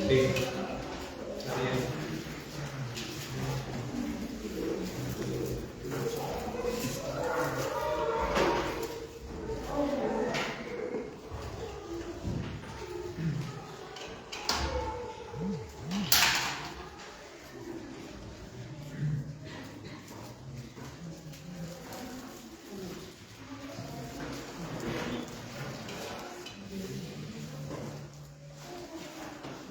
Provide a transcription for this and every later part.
Sí, está bien.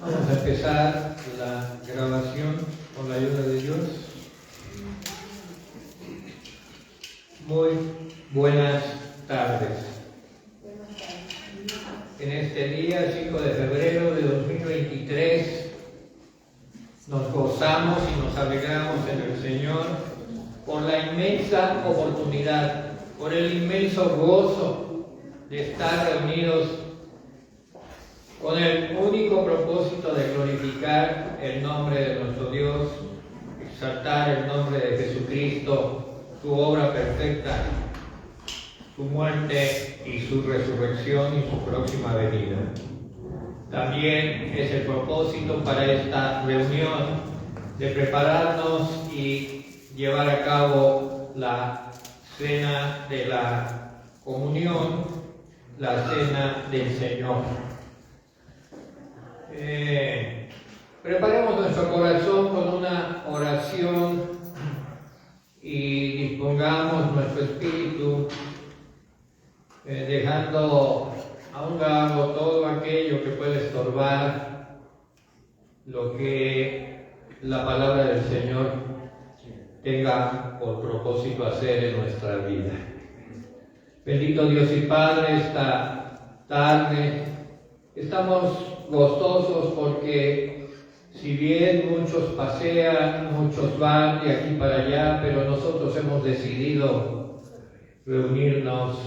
Vamos a empezar la grabación con la ayuda de Dios. Muy buenas tardes. En este día, 5 de febrero de 2023, nos gozamos y nos alegramos en el Señor por la inmensa oportunidad, por el inmenso gozo de estar reunidos con el único propósito de glorificar el nombre de nuestro Dios, exaltar el nombre de Jesucristo, su obra perfecta, su muerte y su resurrección y su próxima venida. También es el propósito para esta reunión de prepararnos y llevar a cabo la cena de la comunión, la cena del Señor. Preparemos nuestro corazón con una oración y dispongamos nuestro espíritu, dejando a un lado todo aquello que puede estorbar lo que la palabra del Señor tenga por propósito hacer en nuestra vida. Bendito Dios y Padre, esta tarde estamos gozosos porque si bien muchos pasean, muchos van de aquí para allá, pero nosotros hemos decidido reunirnos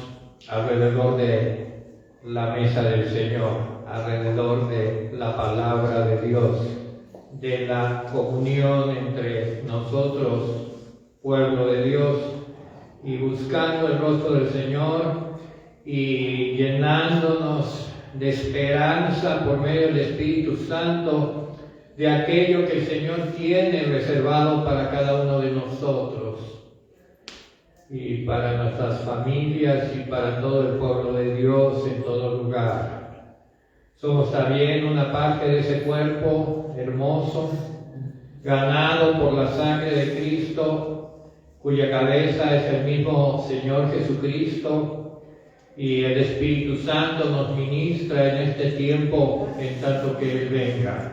alrededor de la mesa del Señor, alrededor de la palabra de Dios, de la comunión entre nosotros, pueblo de Dios, y buscando el rostro del Señor y llenándonos de esperanza por medio del Espíritu Santo de aquello que el Señor tiene reservado para cada uno de nosotros y para nuestras familias y para todo el pueblo de Dios en todo lugar. Somos también una parte de ese cuerpo hermoso, ganado por la sangre de Cristo, cuya cabeza es el mismo Señor Jesucristo, y el Espíritu Santo nos ministra en este tiempo en tanto que Él venga.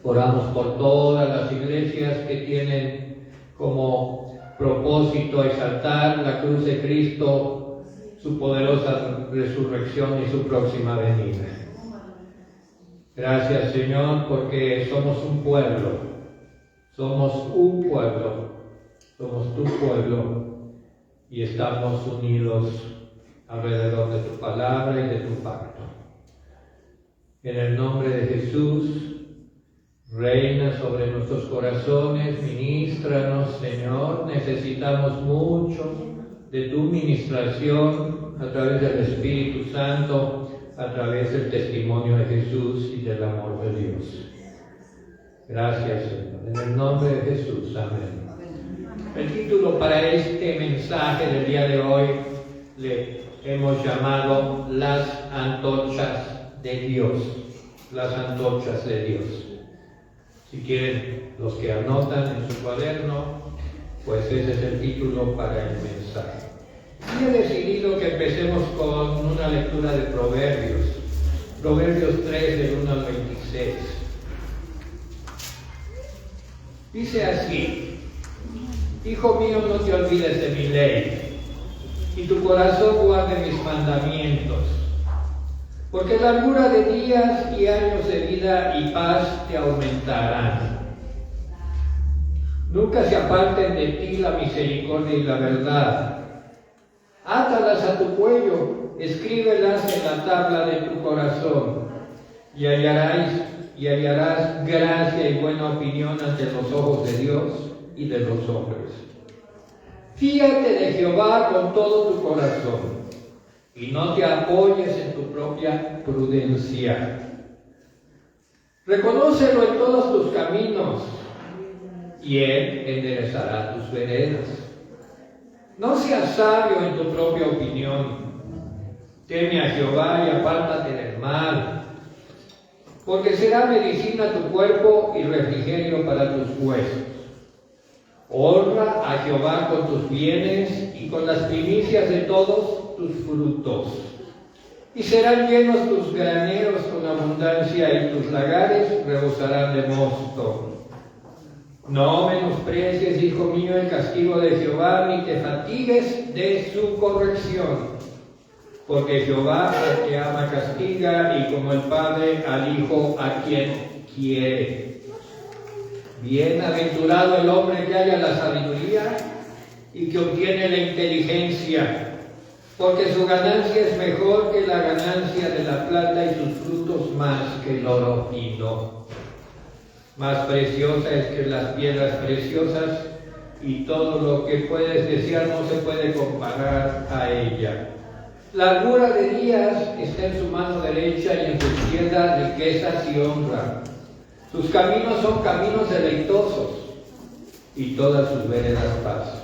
Oramos por todas las iglesias que tienen como propósito exaltar la cruz de Cristo, su poderosa resurrección y su próxima venida. Gracias, Señor, porque somos tu pueblo, somos tu pueblo y estamos unidos alrededor de tu palabra y de tu pacto. En el nombre de Jesús, reina sobre nuestros corazones, ministranos, Señor. Necesitamos mucho de tu ministración a través del Espíritu Santo, a través del testimonio de Jesús y del amor de Dios. Gracias, Señor. En el nombre de Jesús. Amén. El título para este mensaje del día de hoy le hemos llamado Las antorchas de Dios. Las antorchas de Dios. Si quieren, los que anotan en su cuaderno, pues ese es el título para el mensaje. Y he decidido que empecemos con una lectura de Proverbios. Proverbios 3, del 1 al 26. Dice así: Hijo mío, no te olvides de mi ley, y tu corazón guarde mis mandamientos, porque largura de días y años de vida y paz te aumentarán. Nunca se aparten de ti la misericordia y la verdad. Átalas a tu cuello, escríbelas en la tabla de tu corazón, y hallarás gracia y buena opinión ante los ojos de Dios y de los hombres. Fíate de Jehová con todo tu corazón, y no te apoyes en tu propia prudencia. Reconócelo en todos tus caminos, y Él enderezará tus veredas. No seas sabio en tu propia opinión. Teme a Jehová y apártate del mal, porque será medicina a tu cuerpo y refrigerio para tus huesos. Honra a Jehová con tus bienes y con las primicias de todos tus frutos. Y serán llenos tus graneros con abundancia, y tus lagares rebosarán de mosto. No menosprecies, hijo mío, el castigo de Jehová, ni te fatigues de su corrección. Porque Jehová al que ama castiga, y como el Padre al Hijo a quien quiere. Bienaventurado el hombre que halla la sabiduría y que obtiene la inteligencia, porque su ganancia es mejor que la ganancia de la plata, y sus frutos más que el oro fino. Más preciosa es que las piedras preciosas, y todo lo que puedes desear no se puede comparar a ella. Largura de días está en su mano derecha, y en su izquierda riquezas y honra. Sus caminos son caminos deleitosos, y todas sus veredas paz.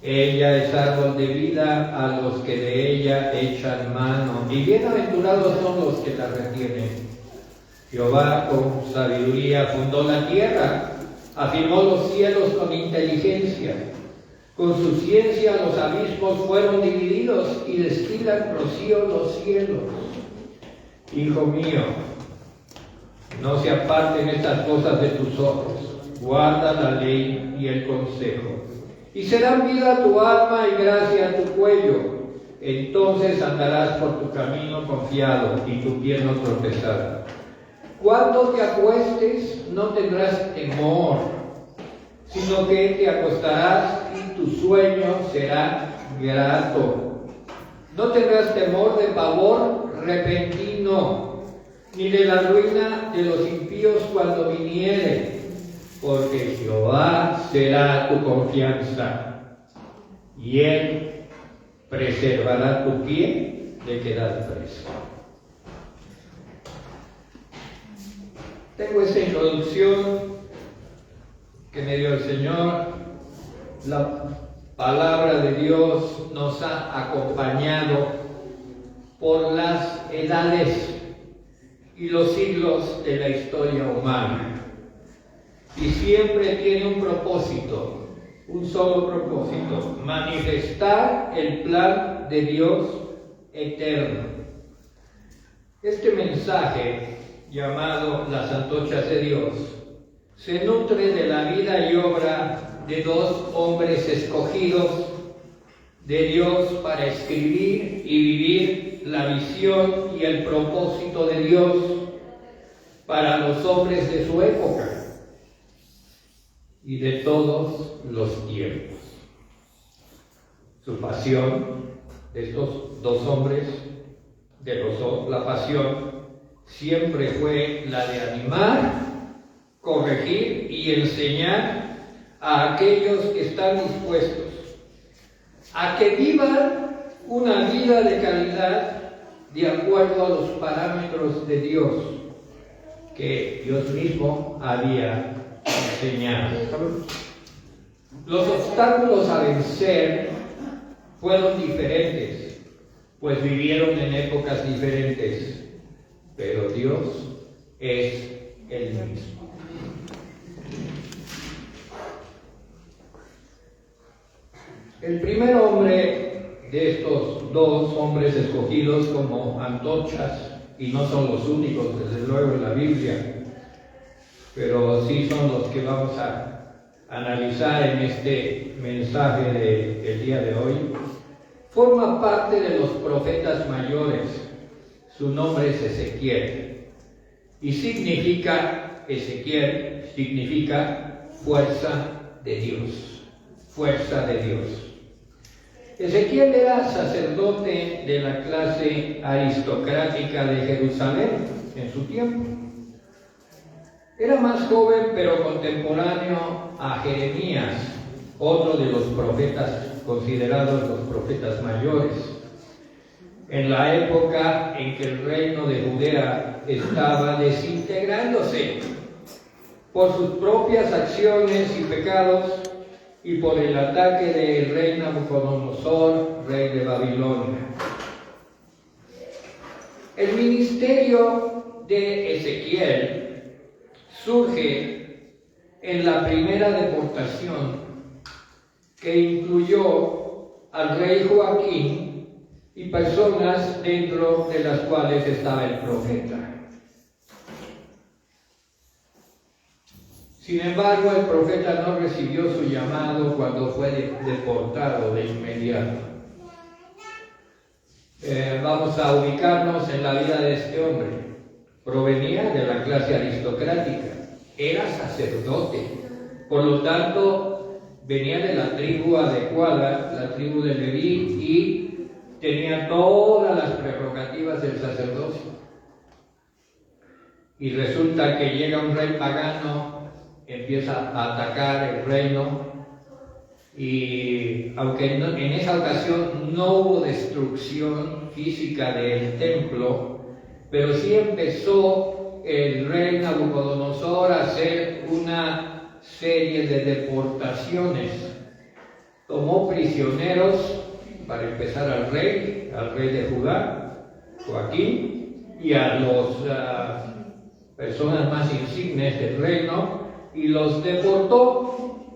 Ella es árbol de vida a los que de ella echan mano, y bienaventurados son los que la retienen. Jehová con sabiduría fundó la tierra, afirmó los cielos con inteligencia. Con su ciencia los abismos fueron divididos, y destilan rocío los cielos. Hijo mío, no se aparten estas cosas de tus ojos, guarda la ley y el consejo, y serán vida a tu alma y gracia a tu cuello. Entonces andarás por tu camino confiado, y tu pie no tropezará. Cuando te acuestes no tendrás temor, sino que te acostarás y tu sueño será grato. No tendrás temor de pavor repentino, ni de la ruina de los impíos cuando viniere, porque Jehová será tu confianza, y Él preservará tu pie de quedar preso. Tengo esta introducción que me dio el Señor. La palabra de Dios nos ha acompañado por las edades y los siglos de la historia humana, y siempre tiene un propósito, un solo propósito: manifestar el plan de Dios eterno. Este mensaje, llamado Las Antorchas de Dios, se nutre de la vida y obra de dos hombres escogidos de Dios para escribir y vivir la visión y el propósito de Dios para los hombres de su época y de todos los tiempos. Su pasión de estos dos hombres, la pasión siempre fue la de animar, corregir y enseñar a aquellos que están dispuestos a que vivan una vida de calidad de acuerdo a los parámetros de Dios que Dios mismo había enseñado. Los obstáculos a vencer fueron diferentes, pues vivieron en épocas diferentes, pero Dios es el mismo. El primer hombre de estos dos hombres escogidos como antorchas, y no son los únicos, desde luego, en la Biblia, pero sí son los que vamos a analizar en este mensaje del día de hoy, forma parte de los profetas mayores. Su nombre es Ezequiel, y Ezequiel significa fuerza de Dios, fuerza de Dios. Ezequiel era sacerdote de la clase aristocrática de Jerusalén en su tiempo. Era más joven, pero contemporáneo a Jeremías, otro de los profetas considerados los profetas mayores. en la época en que el reino de Judea estaba desintegrándose por sus propias acciones y pecados y por el ataque del rey Nabucodonosor, rey de Babilonia. El ministerio de Ezequiel surge en la primera deportación que incluyó al rey Joaquín y personas dentro de las cuales estaba el profeta. Sin embargo, el profeta no recibió su llamado cuando fue deportado de inmediato. Vamos a ubicarnos en la vida de este hombre. Provenía de la clase aristocrática, era sacerdote, por lo tanto venía de la tribu adecuada, la tribu de Leví, y tenía todas las prerrogativas del sacerdocio. Y resulta que llega un rey pagano, empieza a atacar el reino, y aunque en esa ocasión no hubo destrucción física del templo, pero sí empezó el rey Nabucodonosor a hacer una serie de deportaciones. Tomó prisioneros, para empezar, al rey de Judá, Joaquín, y a las personas más insignes del reino, y los deportó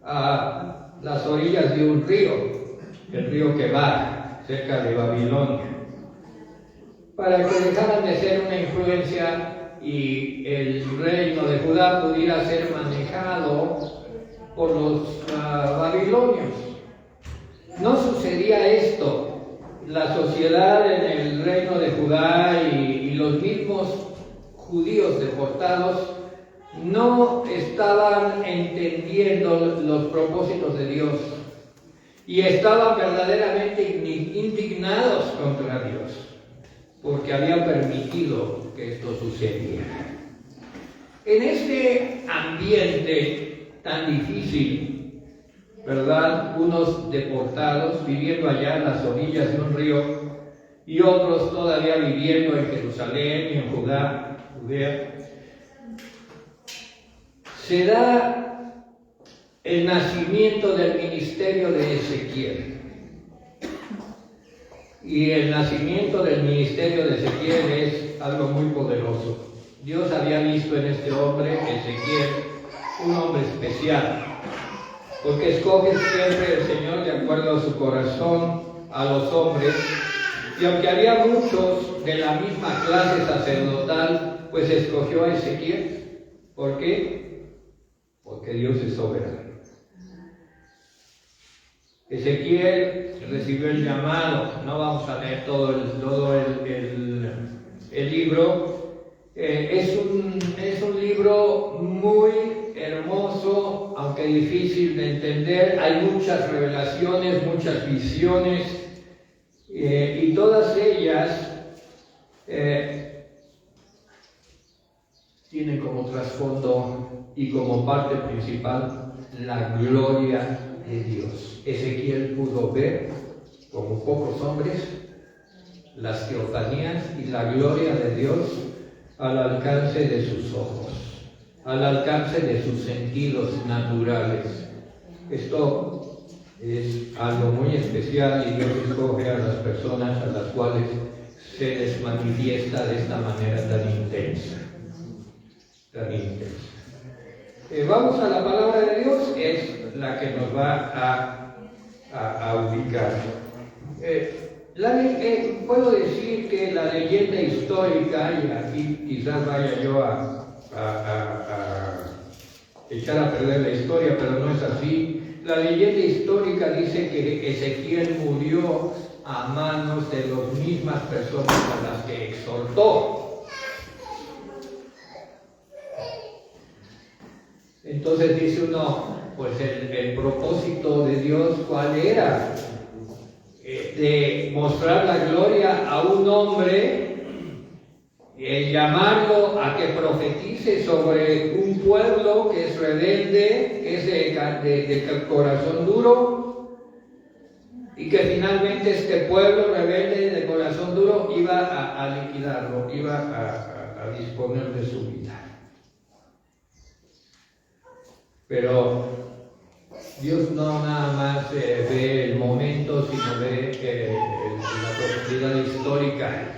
a las orillas de un río, el río Quebar, cerca de Babilonia, para que dejaran de ser una influencia y el reino de Judá pudiera ser manejado por los babilonios. No sucedía esto. La sociedad en el reino de Judá y los mismos judíos deportados no estaban entendiendo los propósitos de Dios y estaban verdaderamente indignados contra Dios porque había permitido que esto sucediera. En este ambiente tan difícil, ¿verdad? Unos deportados viviendo allá en las orillas de un río y otros todavía viviendo en Jerusalén y en Judea, se da el nacimiento del ministerio de Ezequiel. Y el nacimiento del ministerio de Ezequiel es algo muy poderoso. Dios había visto en este hombre, Ezequiel, un hombre especial, porque escoge siempre el Señor de acuerdo a su corazón a los hombres, y aunque había muchos de la misma clase sacerdotal, pues escogió a Ezequiel. ¿Por qué? Porque Dios es soberano. Ezequiel recibió el llamado. No vamos a leer todo el libro. Es un libro muy hermoso, aunque difícil de entender. Hay muchas revelaciones, muchas visiones, y todas ellas tienen como trasfondo y como parte principal la gloria de Dios. Ezequiel pudo ver, como pocos hombres, las teofanías y la gloria de Dios al alcance de sus ojos, al alcance de sus sentidos naturales. Esto es algo muy especial y Dios escoge a las personas a las cuales se les manifiesta de esta manera tan intensa. Vamos a la palabra de Dios, es la que nos va a ubicar. Puedo decir que la leyenda histórica, y aquí quizás vaya yo a echar a perder la historia, pero no es así. La leyenda histórica dice que Ezequiel murió a manos de las mismas personas a las que exhortó. Entonces dice uno, pues el propósito de Dios, ¿cuál era? De mostrar la gloria a un hombre, llamarlo a que profetice sobre un pueblo que es rebelde, que es de corazón duro, y que finalmente este pueblo rebelde de corazón duro iba a liquidarlo, iba a disponer de su vida. Pero Dios no nada más ve el momento, sino ve la profundidad histórica.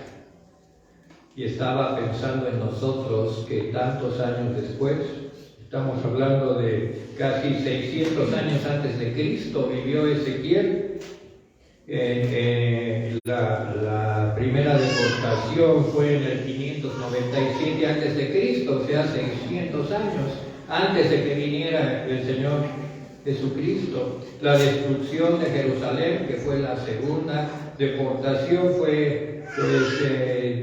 Y estaba pensando en nosotros que tantos años después, estamos hablando de casi 600 años antes de Cristo, vivió Ezequiel. La primera deportación fue en el 597 antes de Cristo, o sea, 600 años antes de que viniera el Señor Jesucristo. La destrucción de Jerusalén, que fue la segunda deportación, fue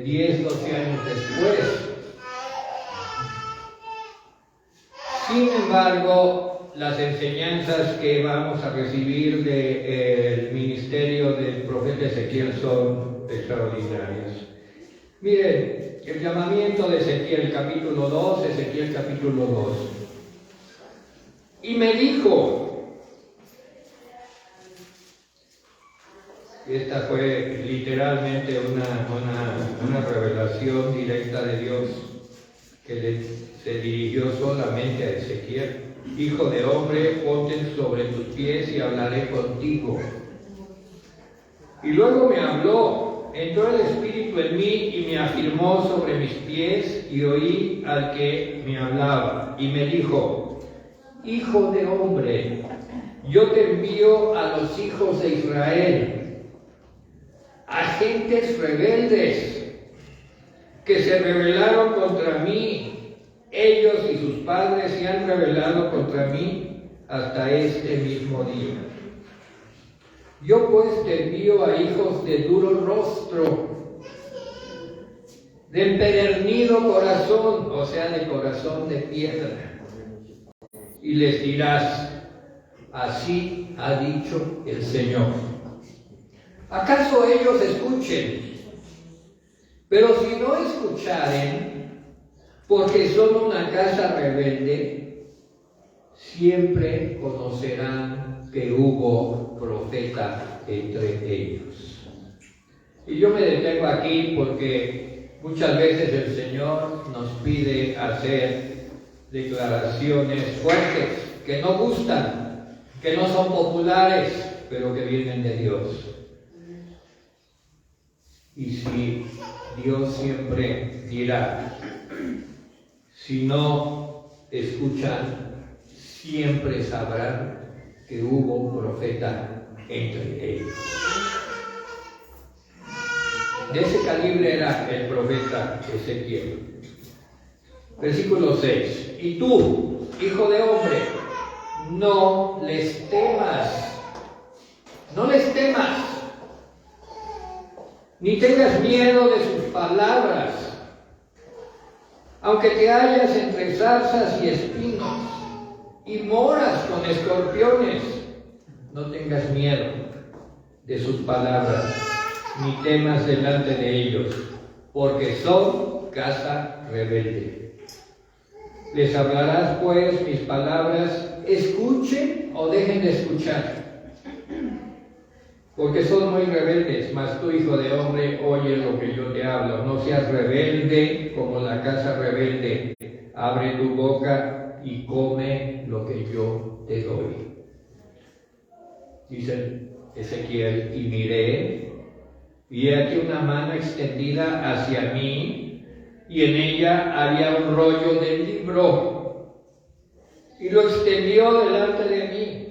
10, 12 años después. Sin embargo, las enseñanzas que vamos a recibir del ministerio del profeta Ezequiel son extraordinarias. Miren, el llamamiento de Ezequiel capítulo 2, Ezequiel capítulo 2. Y me dijo, esta fue literalmente una revelación directa de Dios que se dirigió solamente a Ezequiel. Hijo de hombre, ponte sobre tus pies y hablaré contigo. Y luego me habló, entró el Espíritu en mí y me afirmó sobre mis pies y oí al que me hablaba. Y me dijo, hijo de hombre, yo te envío a los hijos de Israel, a gentes rebeldes que se rebelaron contra mí. Ellos y sus padres se han rebelado contra mí hasta este mismo día. Yo pues te envío a hijos de duro rostro, de empedernido corazón, o sea, de corazón de piedra. Y les dirás, así ha dicho el Señor. ¿Acaso ellos escuchen? Pero si no escucharen, porque son una casa rebelde, siempre conocerán que hubo profeta entre ellos. Y yo me detengo aquí porque muchas veces el Señor nos pide hacer declaraciones fuertes, que no gustan, que no son populares, pero que vienen de Dios. Y si Dios siempre dirá, si no escuchan, siempre sabrán que hubo profeta entre ellos. De ese calibre era el profeta Ezequiel. Versículo 6. Y tú, hijo de hombre, no les temas. No les temas. Ni tengas miedo de sus palabras. Aunque te hallas entre zarzas y espinos y moras con escorpiones, no tengas miedo de sus palabras, ni temas delante de ellos, porque son casa rebelde. Les hablarás pues mis palabras, escuchen o dejen de escuchar, porque son muy rebeldes, mas tú, hijo de hombre, oye lo que yo te hablo. No seas rebelde como la casa rebelde. Abre tu boca y come lo que yo te doy. Dice Ezequiel, y miré, y he aquí una mano extendida hacia mí, y en ella había un rollo del libro, y lo extendió delante de mí.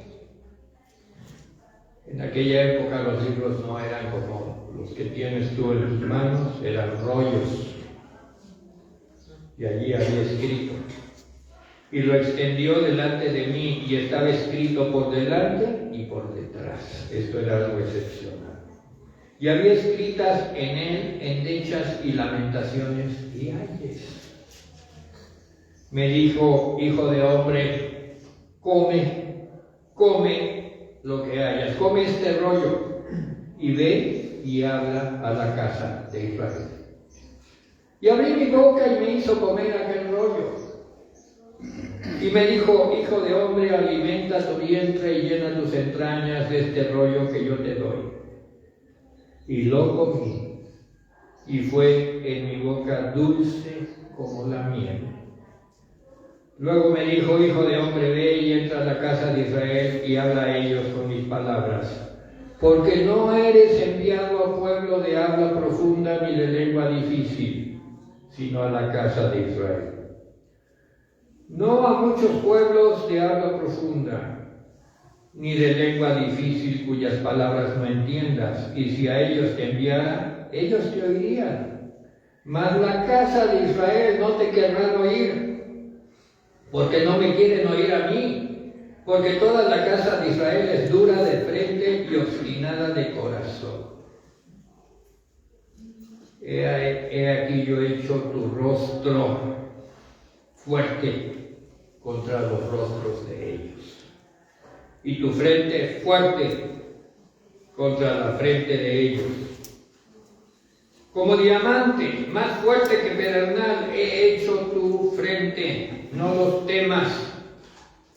En aquella época los libros no eran como los que tienes tú en tus manos, eran rollos. Y allí había escrito. Y lo extendió delante de mí y estaba escrito por delante y por detrás. Esto era algo excepcional. Y había escritas en él endechas y lamentaciones y ayes. Me dijo, hijo de hombre, come lo que hayas, come este rollo y ve y habla a la casa de Israel. Y abrí mi boca y me hizo comer aquel rollo. Y me dijo: hijo de hombre, alimenta tu vientre y llena tus entrañas de este rollo que yo te doy. Y lo comí, y fue en mi boca dulce como la miel. Luego me dijo: hijo de hombre, ve y entra a la casa de Israel y habla a ellos con mis palabras. Porque no eres enviado a pueblo de habla profunda ni de lengua difícil, sino a la casa de Israel. No a muchos pueblos de habla profunda, ni de lengua difícil cuyas palabras no entiendas, y si a ellos te enviara, ellos te oirían. Mas la casa de Israel no te querrán oír, porque no me quieren oír a mí, porque toda la casa de Israel es dura de frente y obstinada de corazón. He aquí yo he hecho tu rostro fuerte contra los rostros de ellos, y tu frente fuerte contra la frente de ellos. Como diamante, más fuerte que pedernal, he hecho tu frente. No los temas,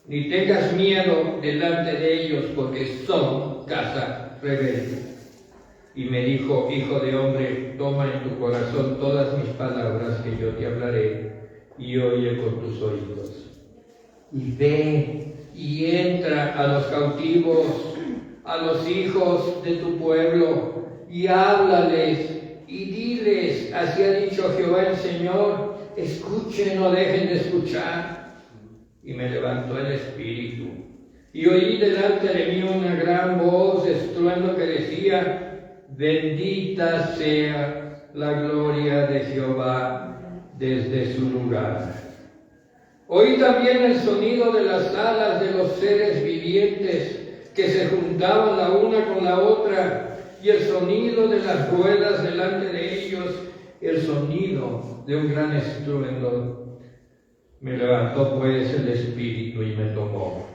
ni tengas miedo delante de ellos, porque son casa rebelde. Y me dijo: hijo de hombre, toma en tu corazón todas mis palabras que yo te hablaré, y oye con tus oídos. Y ve y entra a los cautivos, a los hijos de tu pueblo, y háblales, y diles: así ha dicho Jehová el Señor, escuchen o dejen de escuchar. Y me levantó el espíritu, y oí delante de mí una gran voz de estruendo que decía: bendita sea la gloria de Jehová desde su lugar. Oí también el sonido de las alas de los seres vivientes que se juntaban la una con la otra, y el sonido de las ruedas delante de ellos, el sonido de un gran estruendo. Me levantó pues el espíritu y me tomó,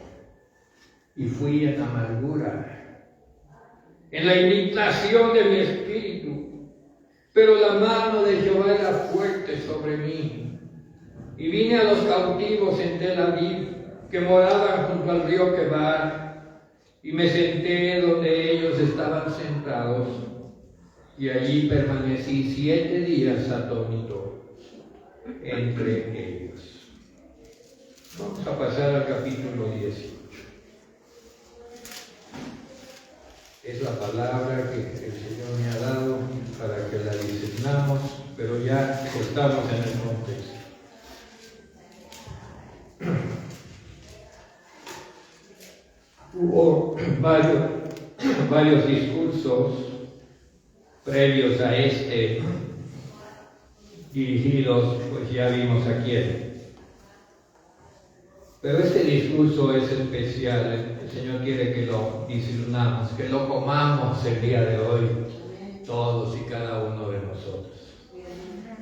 y fui en amargura, en la imitación de mi espíritu, pero la mano de Jehová era fuerte sobre mí. Y vine a los cautivos en Tel Aviv, que moraban junto al río Quebar, y me senté donde ellos estaban sentados, y allí permanecí 7 días atónito entre ellos. Vamos a pasar al capítulo 18. Es la palabra que el Señor me ha dado para que la discernamos, pero ya estamos en el contexto. Hubo varios discursos previos a este, dirigidos, pues ya vimos a quién. Pero este discurso es especial. El Señor quiere que lo discernamos, que lo comamos el día de hoy, todos y cada uno de nosotros.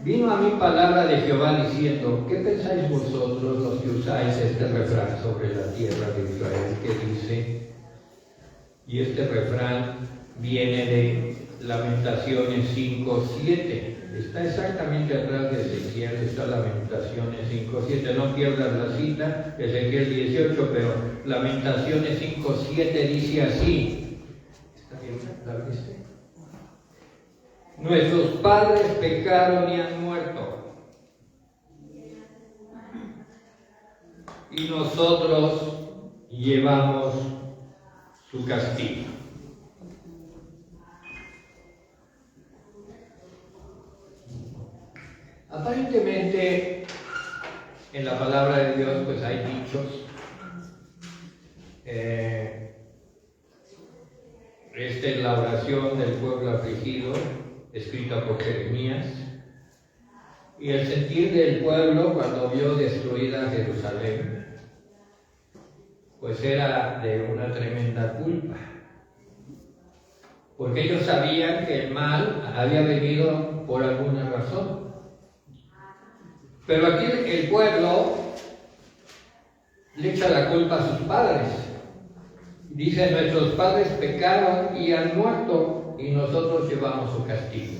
Vino a mí palabra de Jehová diciendo: ¿qué pensáis vosotros los que usáis este refrán sobre la tierra de Israel? Que dice, y este refrán viene de Lamentaciones 5:7. Está exactamente atrás de Ezequiel, está Lamentaciones 5:7. No pierdas la cita, Ezequiel 18, pero Lamentaciones 5:7 dice así. ¿Está bien? ¿La viste? Nuestros padres pecaron y han muerto, y nosotros llevamos su castigo. Aparentemente, en la palabra de Dios, pues hay dichos. Esta es la oración del pueblo afligido, escrita por Jeremías, y el sentir del pueblo cuando vio destruida Jerusalén, pues era de una tremenda culpa, porque ellos sabían que el mal había venido por alguna razón. Pero aquí el pueblo le echa la culpa a sus padres. Dice: nuestros padres pecaron y han muerto, y nosotros llevamos su castigo.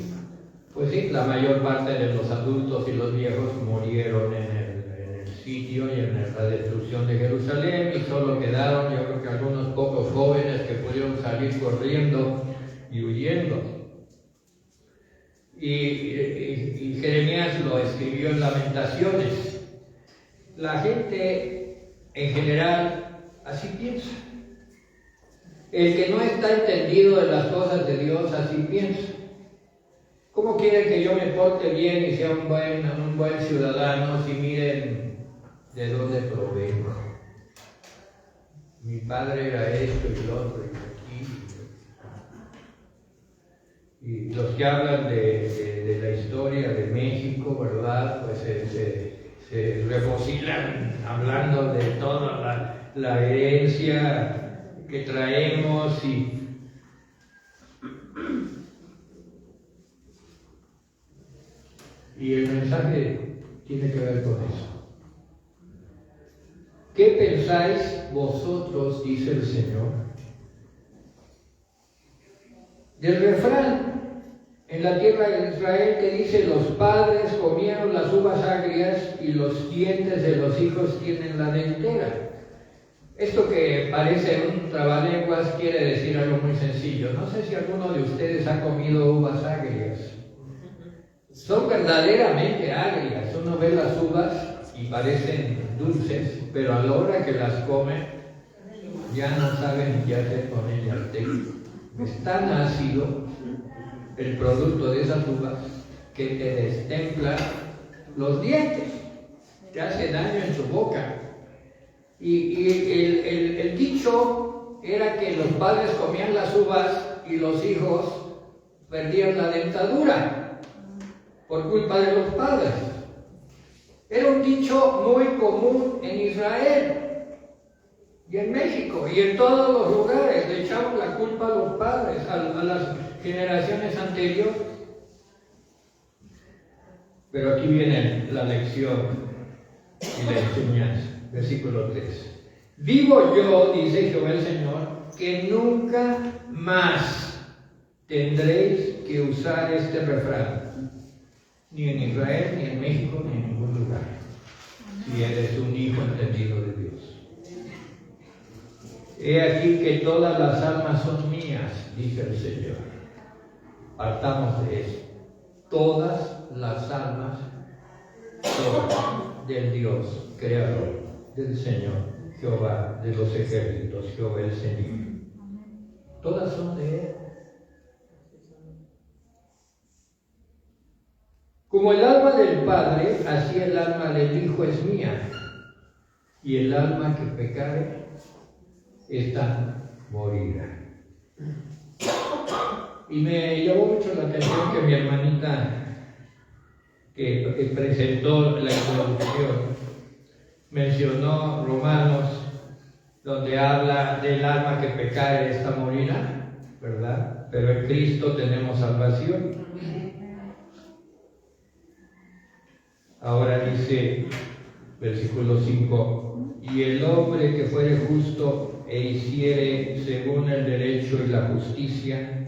Pues sí, la mayor parte de los adultos y los viejos murieron en el sitio y en la destrucción de Jerusalén y solo quedaron, yo creo que algunos pocos jóvenes que pudieron salir corriendo y huyendo. Y Jeremías lo escribió en Lamentaciones. La gente en general así piensa. El que no está entendido de las cosas de Dios así piensa. ¿Cómo quieren que yo me porte bien y sea un buen ciudadano si miren de dónde provengo? Mi padre era esto y lo otro y aquí. Y los que hablan de la historia de México, ¿verdad? Pues se refocilan hablando de toda la herencia que traemos y el mensaje tiene que ver con eso. ¿Qué pensáis vosotros, dice el Señor, del refrán en la tierra de Israel que dice: los padres comieron las uvas agrias y los dientes de los hijos tienen la dentera? Esto que parece un trabalenguas quiere decir algo muy sencillo. No sé si alguno de ustedes ha comido uvas agrias. Son verdaderamente agrias. Uno ve las uvas y parecen dulces, pero a la hora que las comen ya no saben qué hacer con ellas. Es tan ácido el producto de esas uvas que te destempla los dientes, te hace daño en tu boca. Y el dicho era que los padres comían las uvas y los hijos perdían la dentadura por culpa de los padres. Era un dicho muy común en Israel y en México y en todos los lugares. Le echaban la culpa a los padres, a las generaciones anteriores. Pero aquí viene la lección y la enseñanza. Versículo 3. Vivo yo, dice Jehová el Señor, que nunca más tendréis que usar este refrán, ni en Israel, ni en México, ni en ningún lugar, si eres un hijo entendido de Dios. He aquí que todas las almas son mías, dice el Señor. Partamos de eso. Todas las almas son del Dios creador, del Señor, Jehová de los ejércitos, Jehová el Señor. Todas son de Él. Como el alma del Padre, así el alma del Hijo es mía, y el alma que pecare, esta morirá. Y me llamó mucho la atención que mi hermanita, que presentó la introducción, mencionó Romanos, donde habla del alma que pecare, esta morirá, ¿verdad? Pero en Cristo tenemos salvación. Ahora dice, versículo 5, y el hombre que fuere justo e hiciere según el derecho y la justicia,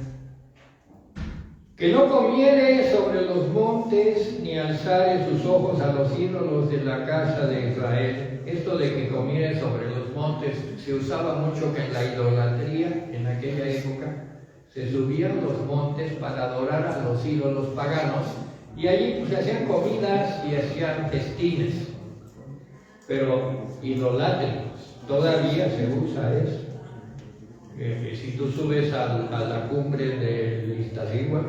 que no comiere sobre los montes, ni alzare sus ojos a los ídolos de la casa de Israel. Esto de que comiere sobre los montes se usaba mucho que en la idolatría, en aquella época, se subían los montes para adorar a los ídolos paganos, y allí pues, se hacían comidas y hacían festines, pero idolátricos. Todavía se usa eso. Si tú subes a la cumbre del Iztaccíhuatl,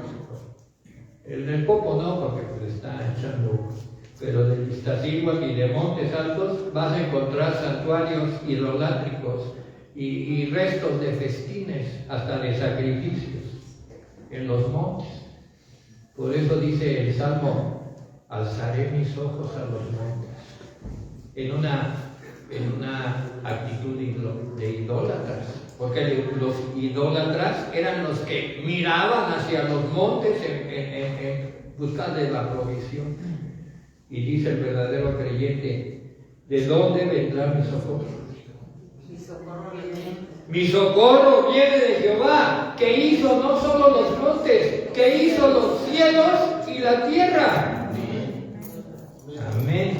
el del Popo no, porque pues está echando, pero del Iztaccíhuatl y de montes altos vas a encontrar santuarios idolátricos y restos de festines, hasta de sacrificios en los montes. Por eso dice el Salmo: alzaré mis ojos a los montes, en una actitud de idólatras, porque los idólatras eran los que miraban hacia los montes en busca de la provisión. Y dice el verdadero creyente: ¿de dónde vendrá mi socorro? Mi socorro viene de Jehová, que hizo no solo los montes, que hizo los cielos y la tierra. Amén.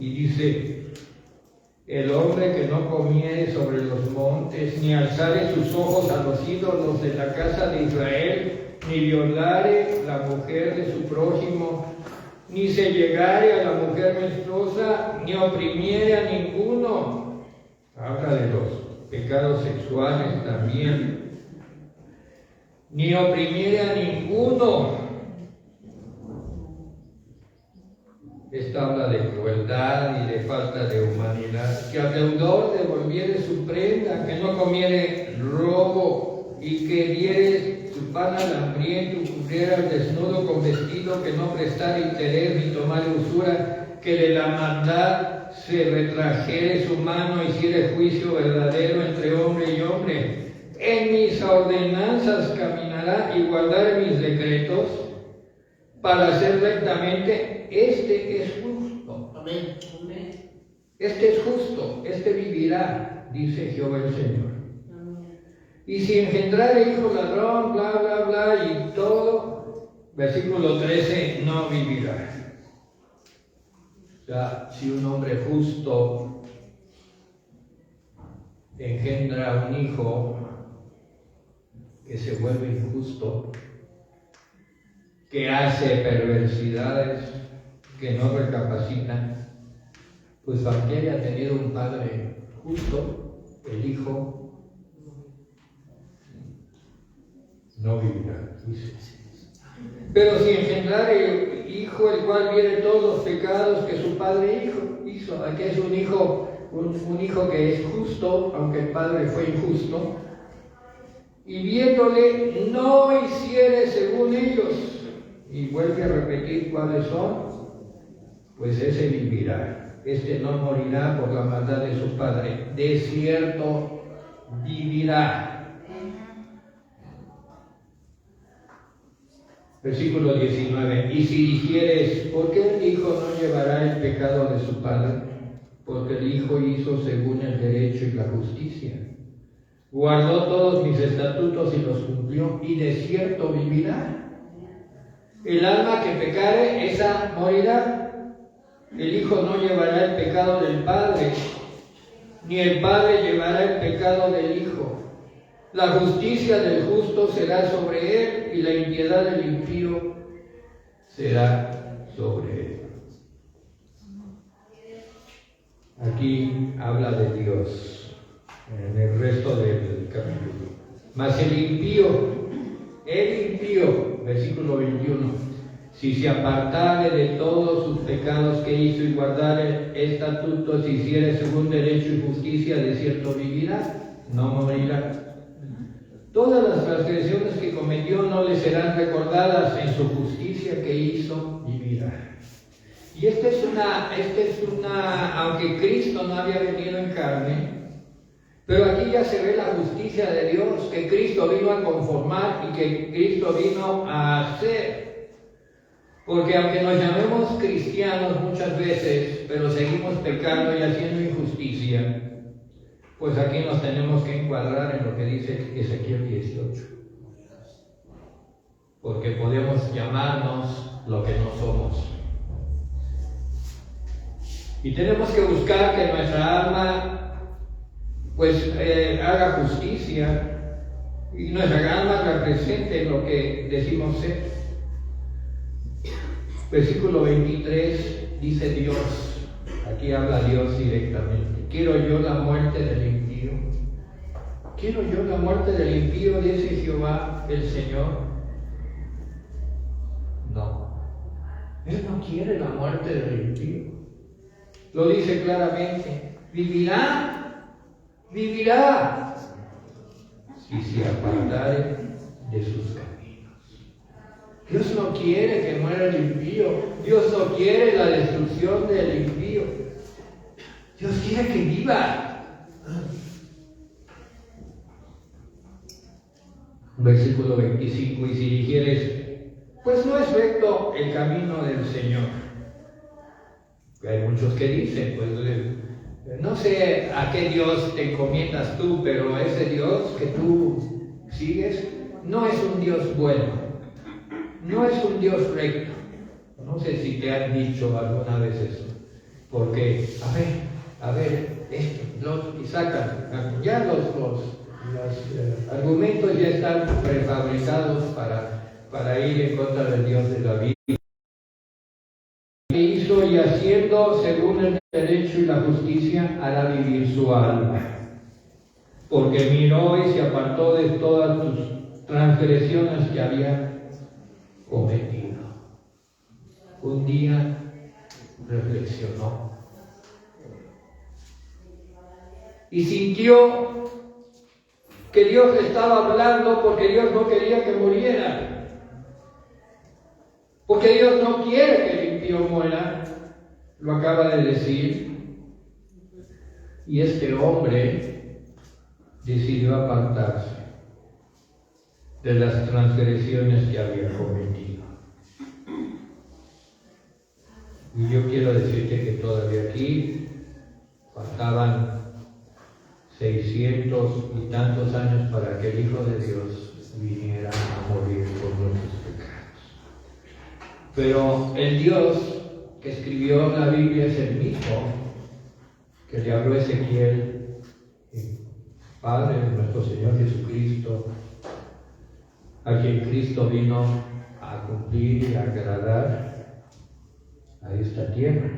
Y dice, el hombre que no comiere sobre los montes, ni alzare sus ojos a los ídolos de la casa de Israel, ni violare la mujer de su prójimo, ni se llegare a la mujer menstruosa, ni oprimiere a ninguno. Habla de los pecados sexuales también. Ni oprimiere a ninguno. Esta habla de crueldad y de falta de humanidad. Que al deudor devolviere su prenda, que no comiere robo, y que diere su pan al hambriento, cubriera al desnudo con vestido, que no prestare interés ni tomare usura, que de la maldad se retrajere su mano, hiciere juicio verdadero entre hombre y hombre. En mis ordenanzas caminará y guardaré mis decretos para hacer rectamente. Este es justo. Amén. Este es justo, este vivirá, dice Jehová el Señor. Y si engendrare hijo ladrón, bla, bla, bla, y todo, versículo 13, no vivirá. O sea, si un hombre justo engendra un hijo que se vuelve injusto, que hace perversidades, que no recapacita, pues aunque haya tenido un padre justo, el hijo no vivirá, dice. Pero si engendrare hijo, el cual viere todos los pecados que su padre hizo, aquí es un hijo que es justo, aunque el padre fue injusto, y viéndole no hiciere según ellos, y vuelve a repetir cuáles son, pues ese vivirá, este no morirá por la maldad de su padre, de cierto vivirá. Versículo 19, y si dijeres, ¿por qué el hijo no llevará el pecado de su padre? Porque el hijo hizo según el derecho y la justicia. Guardó todos mis estatutos y los cumplió, y de cierto vivirá. El alma que pecare, esa morirá. El hijo no llevará el pecado del padre, ni el padre llevará el pecado del hijo. La justicia del justo será sobre él, y la impiedad del impío será sobre él. Aquí habla de Dios en el resto del capítulo. Mas el impío, versículo 21, si se apartare de todos sus pecados que hizo y guardare estatutos, y hiciere según derecho y justicia, de cierto vivirá, no morirá. Todas las transgresiones que cometió no le serán recordadas, en su justicia que hizo vivirá. Y esta es una, aunque Cristo no había venido en carne, pero aquí ya se ve la justicia de Dios, que Cristo vino a conformar y que Cristo vino a hacer. Porque aunque nos llamemos cristianos muchas veces, pero seguimos pecando y haciendo injusticia, pues aquí nos tenemos que encuadrar en lo que dice Ezequiel 18. Porque podemos llamarnos lo que no somos. Y tenemos que buscar que nuestra alma pues haga justicia y nuestra alma represente lo que decimos ser. Versículo 23 dice Dios, aquí habla Dios directamente. ¿Quiero yo la muerte del impío? ¿Quiero yo la muerte del impío? Dice Jehová el Señor. No. Él no quiere la muerte del impío. Lo dice claramente. Vivirá, vivirá, si se apartare de sus caminos. Dios no quiere que muera el impío. Dios no quiere la destrucción del impío. Dios quiere que viva. Versículo 25, y si dijeres, pues no es recto el camino del Señor. Hay muchos que dicen, pues no sé a qué Dios te encomiendas tú, pero ese Dios que tú sigues no es un Dios bueno, no es un Dios recto. No sé si te han dicho alguna vez eso, Porque, a ver, esto, y sacan, ya los argumentos ya están prefabricados para ir en contra del Dios de la vida. Hizo y haciendo según el derecho y la justicia hará vivir su alma. Porque miró y se apartó de todas tus transgresiones que había cometido. Un día reflexionó y sintió que Dios le estaba hablando porque Dios no quería que muriera. Porque Dios no quiere que el impío muera, lo acaba de decir. Y este hombre decidió apartarse de las transgresiones que había cometido. Y yo quiero decirte que todavía aquí faltaban 600 y tantos años para que el Hijo de Dios viniera a morir por nuestros pecados. Pero el Dios que escribió la Biblia es el mismo que le habló a Ezequiel, el Padre de nuestro Señor Jesucristo, a quien Cristo vino a cumplir y a agradar a esta tierra.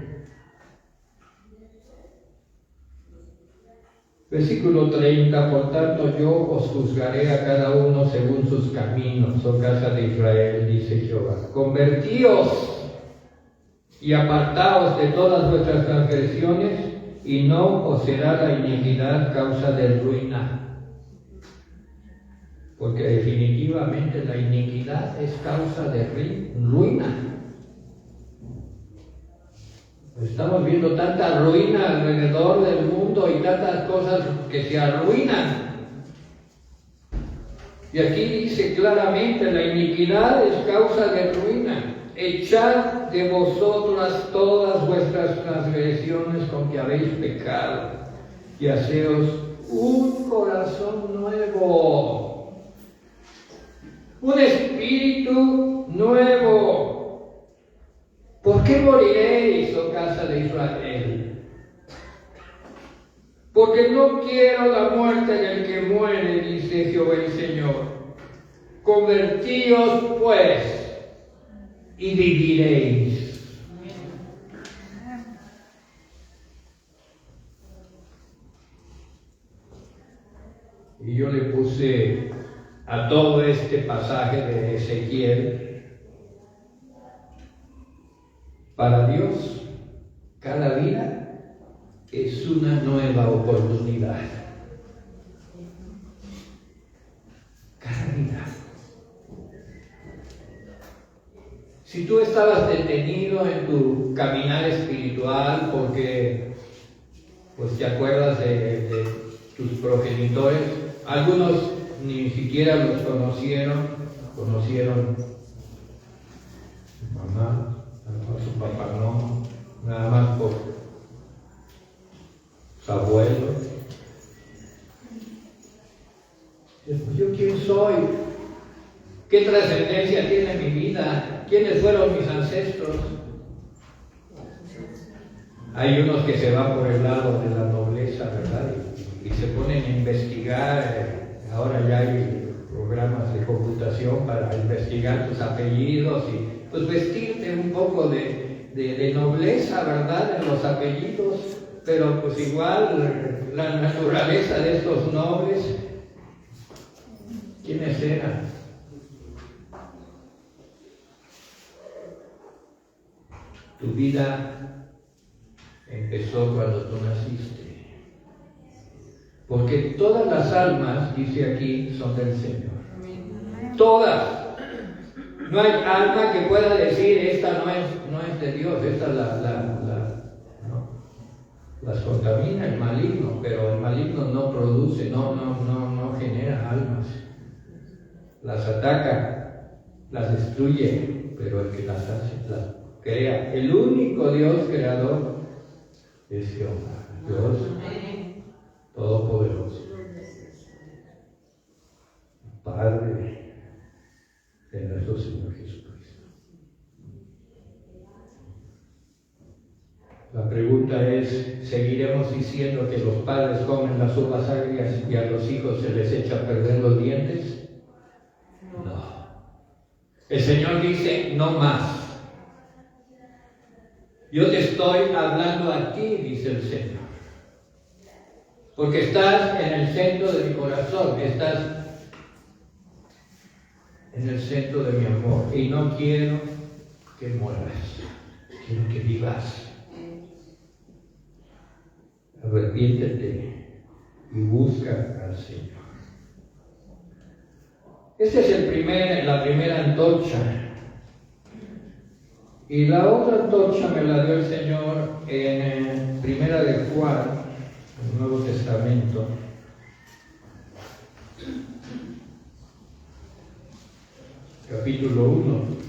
Versículo 30, por tanto yo os juzgaré a cada uno según sus caminos, oh casa de Israel, dice Jehová. Convertíos y apartaos de todas vuestras transgresiones, y no os será la iniquidad causa de ruina. Porque definitivamente la iniquidad es causa de ruina. Estamos viendo tanta ruina alrededor del mundo y tantas cosas que se arruinan. Y aquí dice claramente, la iniquidad es causa de ruina. Echad de vosotras todas vuestras transgresiones con que habéis pecado, y haceos un corazón nuevo, un espíritu nuevo. ¿Por qué moriréis, oh casa de Israel? Porque no quiero la muerte del que muere, dice Jehová el Señor. Convertíos pues y viviréis. Y yo le puse a todo este pasaje de Ezequiel: para Dios, cada vida es una nueva oportunidad. Cada vida. Si tú estabas detenido en tu caminar espiritual porque pues te acuerdas de tus progenitores, algunos ni siquiera los conocieron mamá, a lo mejor su papá no, nada más por sus abuelos. ¿Yo quién soy? ¿Qué trascendencia tiene mi vida? ¿Quiénes fueron mis ancestros? Hay unos que se van por el lado de la nobleza, ¿verdad? Y se ponen a investigar. Ahora ya hay programas de computación para investigar tus apellidos y pues vestirte un poco de nobleza, ¿verdad? En los apellidos, pero pues igual la naturaleza de estos nobles, ¿quiénes eran? Tu vida empezó cuando tú naciste. Porque todas las almas, dice aquí, son del Señor. Todas. No hay alma que pueda decir, esta no es de Dios, esta no. Las contamina el maligno, pero el maligno no produce, no genera almas. Las ataca, las destruye, pero el que las hace, las crea. El único Dios creador es Jehová, Dios Todopoderoso, Padre de nuestro Señor Jesucristo. La pregunta es, ¿seguiremos diciendo que los padres comen las uvas agrias y a los hijos se les echa a perder los dientes? No. El Señor dice, no más. Yo te estoy hablando a ti, dice el Señor. Porque estás en el centro de mi corazón, estás en el centro de mi amor. Y no quiero que mueras, quiero que vivas. Arrepiéntete y busca al Señor. Esta es la primera antorcha. Y la otra antorcha me la dio el Señor en Primera de Juan, el Nuevo Testamento. Capítulo 1.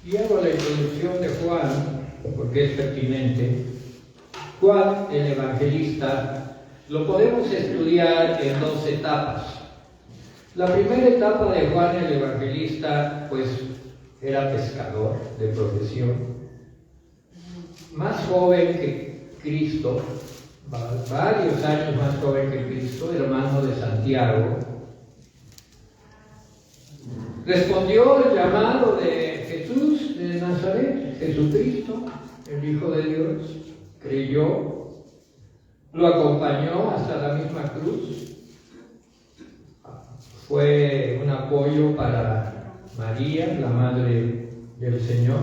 Y hago la introducción de Juan, porque es pertinente. Juan, el evangelista, lo podemos estudiar en dos etapas. La primera etapa de Juan el evangelista, pues, era pescador de profesión, más joven que Cristo, varios años más joven que Cristo, hermano de Santiago. Respondió el llamado de Jesús de Nazaret, Jesucristo, el Hijo de Dios, creyó, lo acompañó hasta la misma cruz. Fue un apoyo para María, la madre del Señor.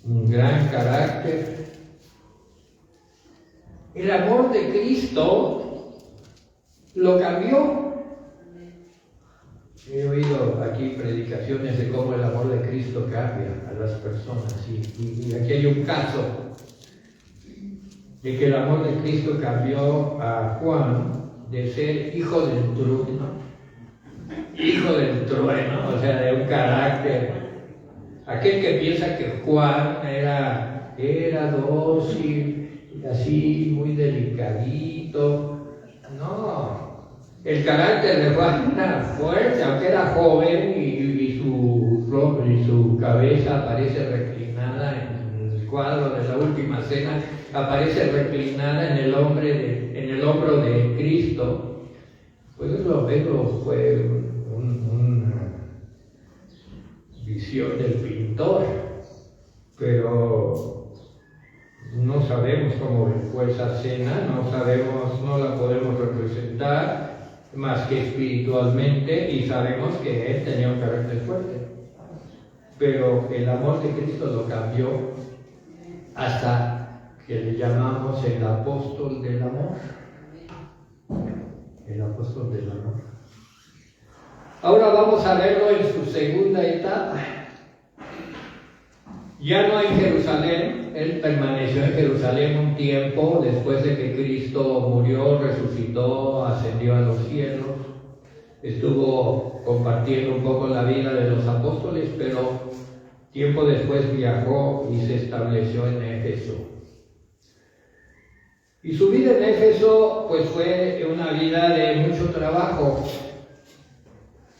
Un gran carácter. El amor de Cristo lo cambió. He oído aquí predicaciones de cómo el amor de Cristo cambia a las personas. Y aquí hay un caso de que el amor de Cristo cambió a Juan de ser hijo del trueno, o sea, de un carácter. Aquel que piensa que Juan era dócil, así, muy delicadito. No, el carácter de Juan era fuerte, aunque era joven y su cabeza aparece reclinada en el cuadro de la Última Cena, aparece reclinada en el hombro de Cristo. Pues eso fue una visión del pintor, pero no sabemos cómo fue esa cena, no la podemos representar más que espiritualmente, y sabemos que él tenía un carácter fuerte, pero el amor de Cristo lo cambió hasta que le llamamos el apóstol del amor. El apóstol del amor. Ahora vamos a verlo en su segunda etapa. Ya no en Jerusalén, él permaneció en Jerusalén un tiempo después de que Cristo murió, resucitó, ascendió a los cielos. Estuvo compartiendo un poco la vida de los apóstoles, pero tiempo después viajó y se estableció en Éfeso. Y su vida en Éfeso pues fue una vida de mucho trabajo,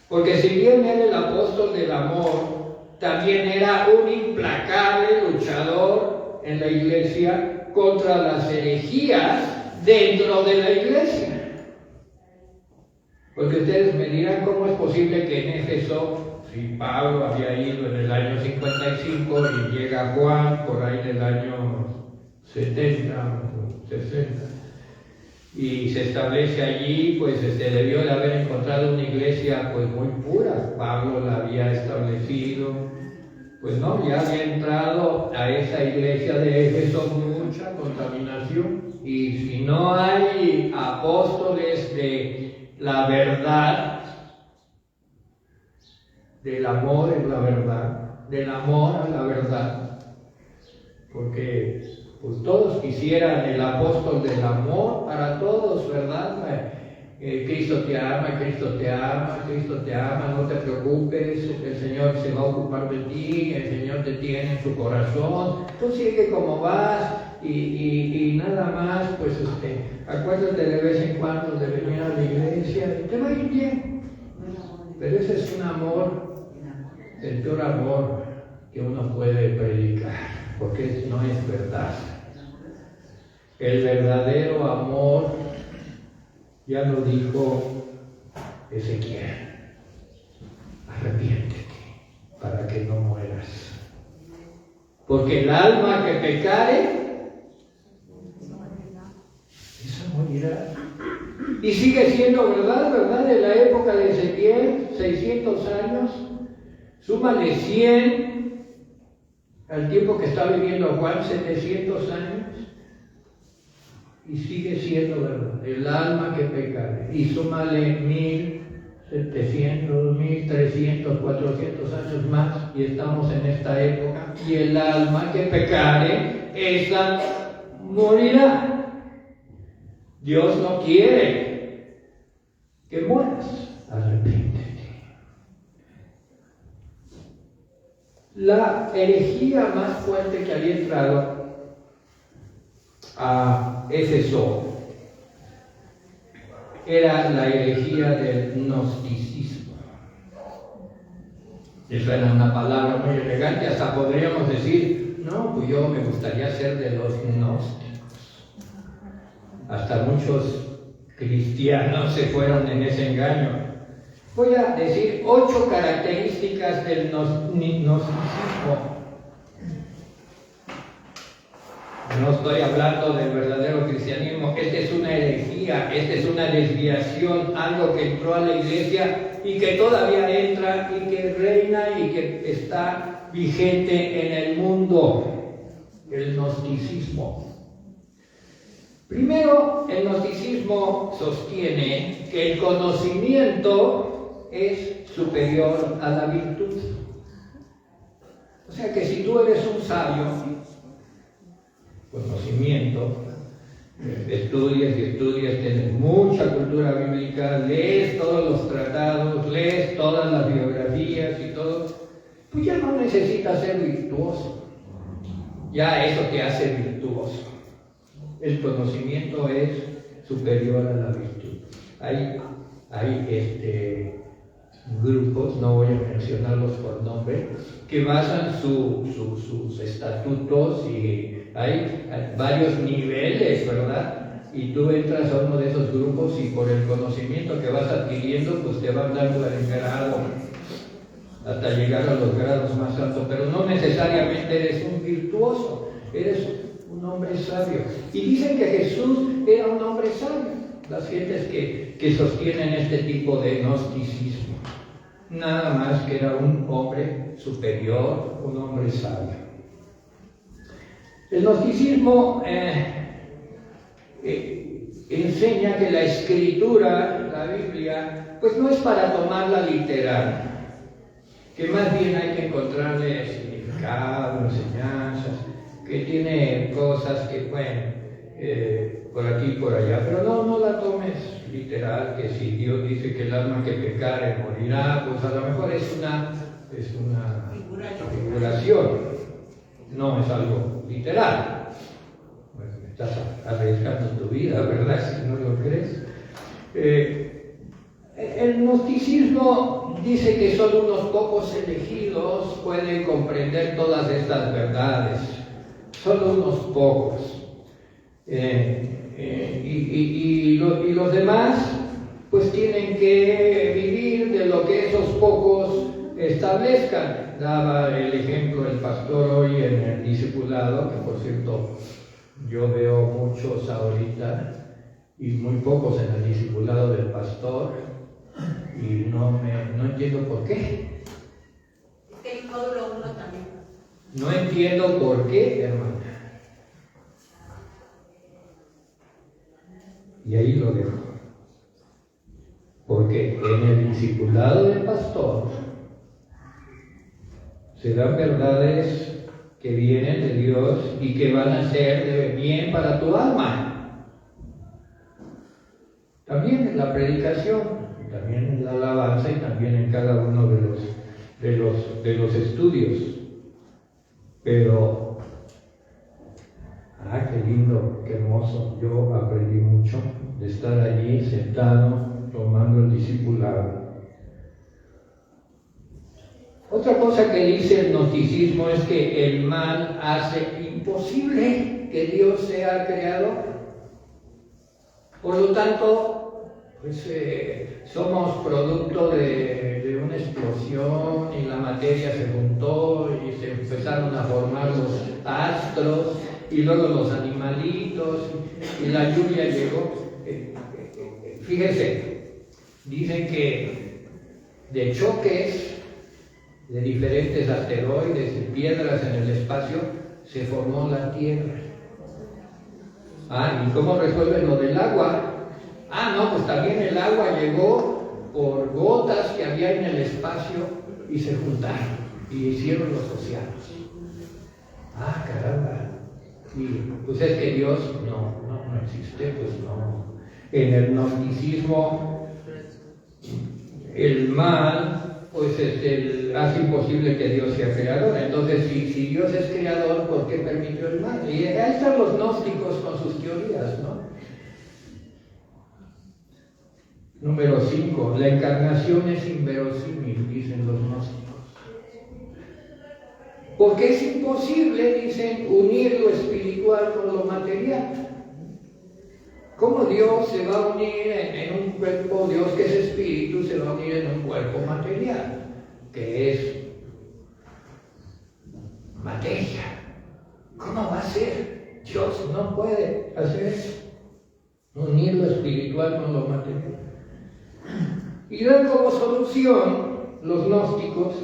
porque si bien era el apóstol del amor, también era un implacable luchador en la iglesia contra las herejías dentro de la iglesia. Porque ustedes me dirán cómo es posible que en Éfeso, si Pablo había ido en el año 55 y llega Juan por ahí en el año 70, 60, y se establece allí, pues debió de haber encontrado una iglesia pues muy pura. Pablo la había establecido, pues no, ya había entrado a esa iglesia de Éfeso mucha contaminación, y si no hay apóstoles de la verdad, del amor en la verdad, del amor a la verdad, porque pues todos quisieran el apóstol del amor para todos, ¿verdad? Cristo te ama, Cristo te ama, Cristo te ama, no te preocupes, el Señor se va a ocupar de ti, el Señor te tiene en su corazón, tú sigue como vas y nada más, pues acuérdate de vez en cuando de venir a la iglesia y te va a ir bien. Pero ese es un amor el peor amor que uno puede predicar, porque no es verdad. El verdadero amor, ya lo dijo Ezequiel, arrepiéntete para que no mueras. Porque el alma que pecare, esa morirá. Y sigue siendo verdad, de la época de Ezequiel, 600 años, súmale 100 al tiempo que está viviendo Juan, 700 años, y sigue siendo verdad, el alma que pecare, y súmale 1700, 1300, 400 años más, y estamos en esta época, y el alma que pecare, esa morirá. Dios no quiere que mueras, arrepiéntete. La herejía más fuerte que había entrado a Éfeso era la herejía del gnosticismo. Esa era una palabra muy elegante, hasta podríamos decir, no, pues yo me gustaría ser de los gnósticos. Hasta muchos cristianos se fueron en ese engaño. Voy a decir 8 características del gnosticismo. No estoy hablando del verdadero cristianismo. Esta es una herejía, esta es una desviación, algo que entró a la iglesia y que todavía entra y que reina y que está vigente en el mundo. El gnosticismo. Primero, el gnosticismo sostiene que el conocimiento es superior a la virtud. O sea que si tú eres un sabio, conocimiento, estudias, tienes mucha cultura bíblica, lees todos los tratados, lees todas las biografías y todo, pues ya no necesitas ser virtuoso. Ya eso te hace virtuoso. El conocimiento es superior a la virtud. Hay grupos, no voy a mencionarlos por nombre, que basan sus estatutos y hay varios niveles, ¿verdad? Y tú entras a uno de esos grupos y por el conocimiento que vas adquiriendo, pues te van dando el grado hasta llegar a los grados más altos, pero no necesariamente eres un virtuoso, eres un hombre sabio. Y dicen que Jesús era un hombre sabio, las gentes que sostienen este tipo de gnosticismo. Nada más que era un hombre superior, un hombre sabio. El gnosticismo enseña que la escritura, la Biblia, pues no es para tomarla literal, que más bien hay que encontrarle significado, enseñanzas, que tiene cosas que, bueno, por aquí y por allá, pero no la tomes literal, que si Dios dice que el alma que pecare morirá, pues a lo mejor es una figuración, no es algo literal. Bueno, estás arriesgando tu vida, ¿verdad? Si no lo crees. El gnosticismo dice que solo unos pocos elegidos pueden comprender todas estas verdades, solo unos pocos. Y los demás pues tienen que vivir de lo que esos pocos establezcan. Daba el ejemplo el pastor hoy en el discipulado, que por cierto yo veo muchos ahorita y muy pocos en el discipulado del pastor, y no entiendo por qué. Es que el módulo 1 también. No entiendo por qué, hermana. Y ahí lo dejo. Porque en el discipulado del pastor se dan verdades que vienen de Dios y que van a ser de bien para tu alma. También en la predicación, también en la alabanza y también en cada uno de los estudios. Pero qué lindo, qué hermoso. Yo aprendí mucho de estar allí sentado tomando el discipulado. Otra cosa que dice el gnosticismo es que el mal hace imposible que Dios sea creador. Por lo tanto, pues, somos producto de una explosión y la materia se juntó y se empezaron a formar los astros y luego los animalitos y la lluvia llegó. Fíjese, dicen que de choques de diferentes asteroides y piedras en el espacio se formó la Tierra. ¿Y cómo resuelven lo del agua? No, pues también el agua llegó por gotas que había en el espacio y se juntaron y hicieron los océanos. Caramba. Y pues es que Dios no existe, pues no. En el gnosticismo, el mal pues hace imposible que Dios sea creador. Entonces, si Dios es creador, ¿por qué permitió el mal? Y ahí están los gnósticos con sus teorías, ¿no? Número 5, la encarnación es inverosímil, dicen los gnósticos. Porque es imposible, dicen, unir lo espiritual con lo material. ¿Cómo Dios se va a unir en un cuerpo? Dios, que es espíritu, se va a unir en un cuerpo material, que es materia. ¿Cómo va a ser? Dios no puede hacer eso, unir lo espiritual con lo material. Y dan como solución los gnósticos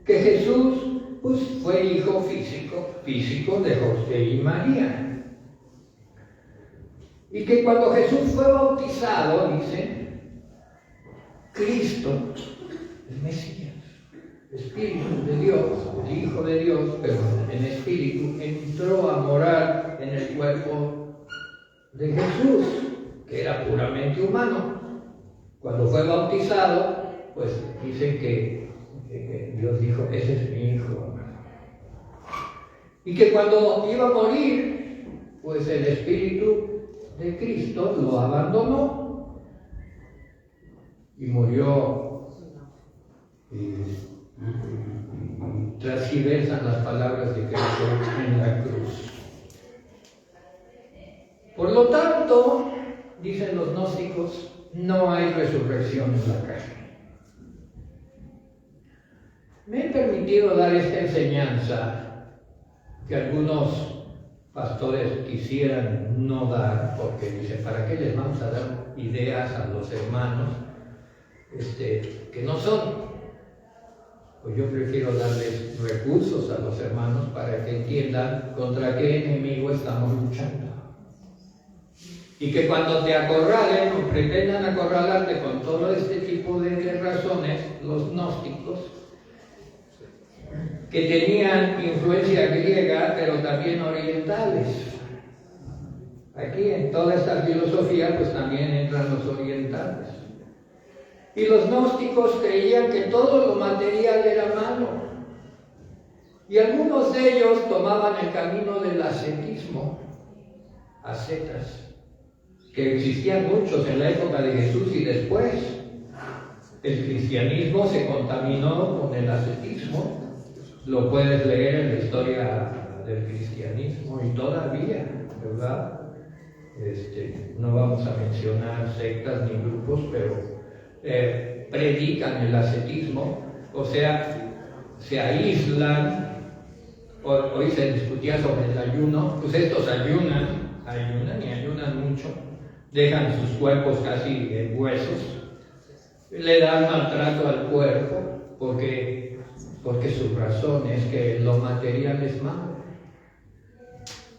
que Jesús pues, fue hijo físico de José y María. Y que cuando Jesús fue bautizado, dice, Cristo, el Mesías, Espíritu de Dios, el Hijo de Dios, pero en espíritu, entró a morar en el cuerpo de Jesús, que era puramente humano. Cuando fue bautizado, pues dicen que Dios dijo, ese es mi Hijo. Y que cuando iba a morir, pues el Espíritu de Cristo lo abandonó y murió. Transgiversan las palabras de Cristo en la cruz. Por lo tanto, dicen los gnósticos, no hay resurrección en la carne. Me he permitido dar esta enseñanza que algunos pastores quisieran no dar, porque dicen, ¿para qué les vamos a dar ideas a los hermanos que no son? Pues yo prefiero darles recursos a los hermanos para que entiendan contra qué enemigo estamos luchando. Y que cuando te acorralen o pretendan acorralarte con todo este tipo de razones, los gnósticos, que tenían influencia griega, pero también orientales. Aquí en toda esta filosofía, pues también entran los orientales. Y los gnósticos creían que todo lo material era malo. Y algunos de ellos tomaban el camino del ascetismo, ascetas, que existían muchos en la época de Jesús y después. El cristianismo se contaminó con el ascetismo. Lo puedes leer en la historia del cristianismo y todavía, ¿verdad? No vamos a mencionar sectas ni grupos, pero predican el ascetismo, o sea, se aíslan. Hoy se discutía sobre el ayuno, pues estos ayunan y ayunan mucho, dejan sus cuerpos casi en huesos, le dan maltrato al cuerpo, porque su razón es que lo material es malo.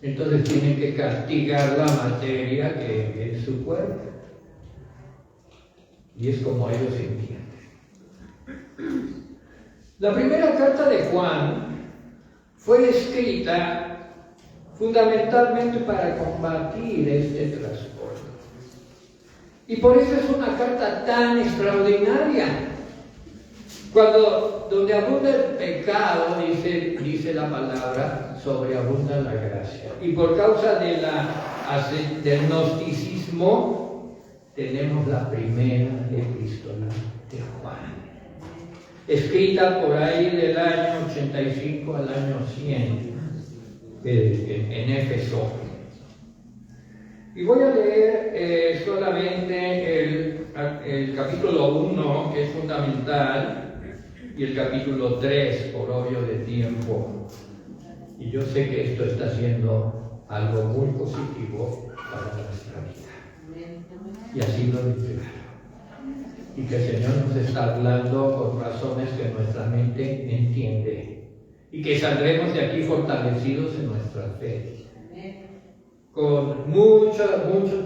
Entonces tienen que castigar la materia que es su cuerpo. Y es como ellos entienden. La primera carta de Juan fue escrita fundamentalmente para combatir este trastorno. Y por eso es una carta tan extraordinaria. Donde abunda el pecado, dice la palabra, sobreabunda la gracia. Y por causa del gnosticismo, tenemos la primera epístola de Juan. escrita por ahí del año 85 al año 100 en Éfeso. Y voy a leer solamente el capítulo 1, que es fundamental, y el capítulo 3, por obvio de tiempo. Y yo sé que esto está siendo algo muy positivo para nuestra vida. Y así lo declaro. Y que el Señor nos está hablando por razones que nuestra mente entiende. Y que saldremos de aquí fortalecidos en nuestra fe. Con muchos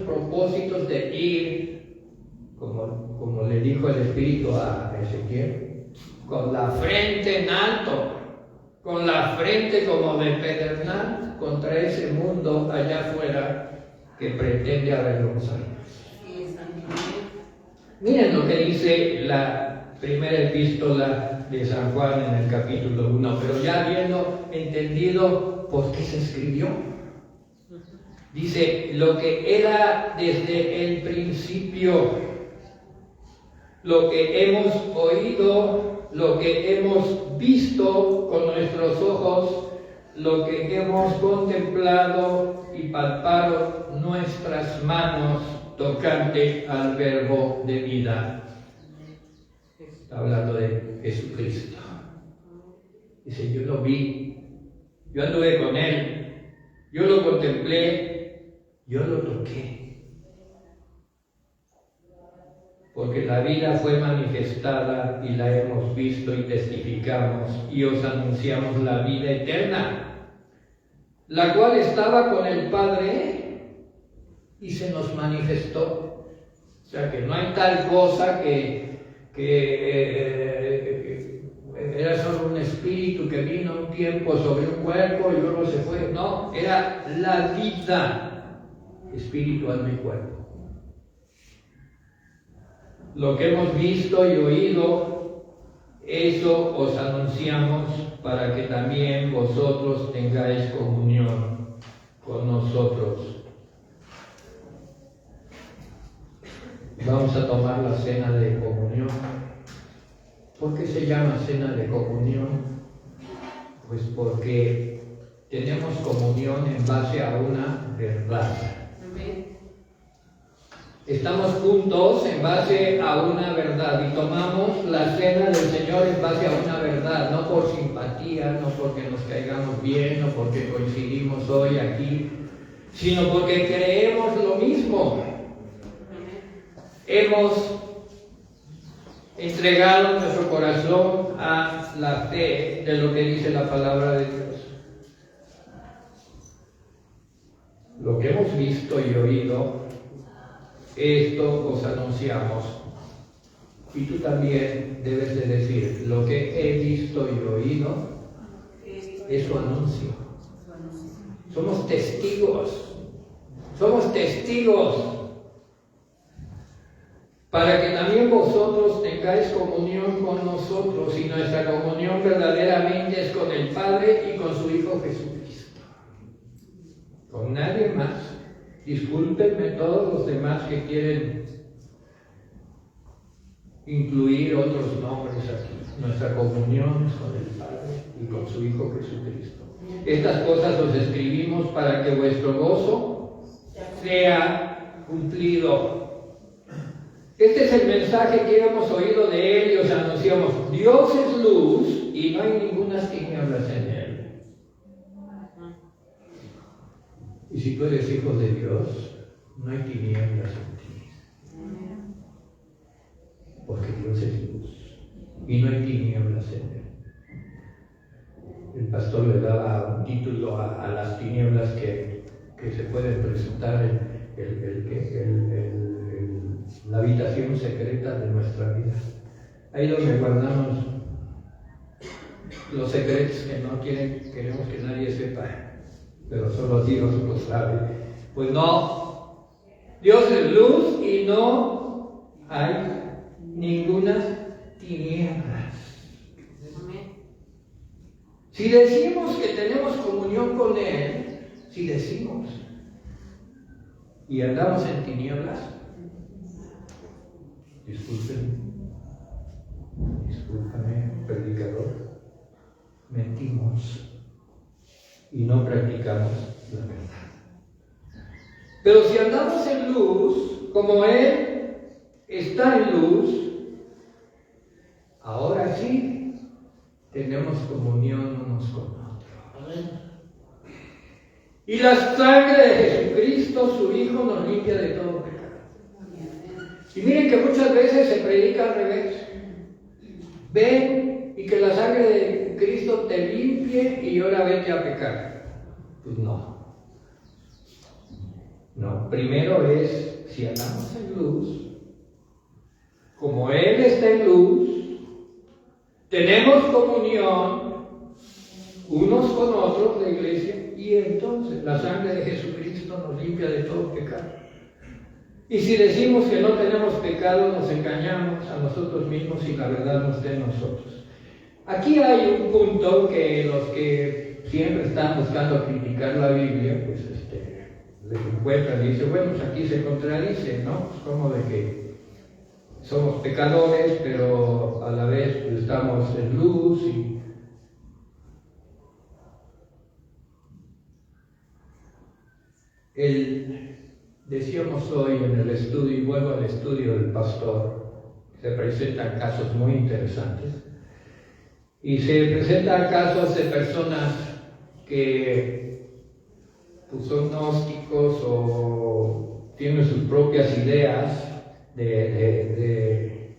propósitos de ir, como le dijo el Espíritu a Ezequiel, con la frente en alto, con la frente como de pedernal contra ese mundo allá afuera que pretende avergonzarnos. Miren lo que dice la primera epístola de San Juan en el capítulo 1, pero ya habiendo entendido por qué se escribió. Dice, lo que era desde el principio, lo que hemos oído, lo que hemos visto con nuestros ojos, lo que hemos contemplado y palpado nuestras manos tocante al verbo de vida. Está hablando de Jesucristo. Dice, yo lo vi, yo anduve con Él, yo lo contemplé, yo lo toqué. Porque la vida fue manifestada y la hemos visto y testificamos y os anunciamos la vida eterna, la cual estaba con el Padre y se nos manifestó. O sea que no hay tal cosa que era solo un espíritu que vino un tiempo sobre un cuerpo y luego se fue. No, era la vida, espíritu, alma y cuerpo. Lo que hemos visto y oído, eso os anunciamos para que también vosotros tengáis comunión con nosotros. Vamos a tomar la cena de comunión. ¿Por qué se llama cena de comunión? Pues porque tenemos comunión en base a una verdad. Estamos juntos en base a una verdad y tomamos la cena del Señor en base a una verdad, no por simpatía, no porque nos caigamos bien, no porque coincidimos hoy aquí, sino porque creemos lo mismo. Hemos entregado nuestro corazón a la fe de lo que dice la palabra de Dios. Lo que hemos visto y oído, esto os anunciamos. Y tú también debes de decir, lo que he visto y oído, eso anuncio. Somos testigos. Somos testigos. Para que también vosotros tengáis comunión con nosotros, y nuestra comunión verdaderamente es con el Padre y con su Hijo Jesucristo. Con nadie más. Discúlpenme todos los demás que quieren incluir otros nombres aquí. Nuestra comunión es con el Padre y con su Hijo Jesucristo. Estas cosas os escribimos para que vuestro gozo sea cumplido. Este es el mensaje que hemos oído de Él y os anunciamos. Dios es luz y no hay ninguna tinieblas en Él. Y si tú eres hijo de Dios, no hay tinieblas en ti. Porque Dios es luz y no hay tinieblas en Él. El pastor le daba un título a las tinieblas que se pueden presentar la habitación secreta de nuestra vida. Ahí donde guardamos los secretos que no queremos que nadie sepa, pero solo Dios lo sabe. Pues no, Dios es luz y no hay ninguna tinieblas. Si decimos que tenemos comunión con Él, si decimos y andamos en tinieblas, disculpen, discúlpame, predicador, mentimos y no practicamos la verdad. Pero si andamos en luz, como Él está en luz, ahora sí tenemos comunión unos con otros. Y la sangre de Jesucristo, su Hijo, nos limpia de todo pecado. Y miren que muchas veces se predica al revés. Ven y que la sangre de Cristo te limpie y ahora vete a pecar. Pues no. No, primero es, si andamos en luz, como Él está en luz, tenemos comunión unos con otros, la iglesia, y entonces la sangre de Jesucristo nos limpia de todo pecado. Y si decimos que no tenemos pecado, nos engañamos a nosotros mismos y la verdad no está en nosotros. Aquí hay un punto que los que siempre están buscando criticar la Biblia, pues les encuentran y dicen, bueno, pues aquí se contradice, ¿no? Pues como de que somos pecadores, pero a la vez pues, estamos en luz y decíamos hoy en el estudio, y vuelvo al estudio del pastor, se presentan casos muy interesantes, y se presentan casos de personas que pues, son gnósticos o tienen sus propias ideas de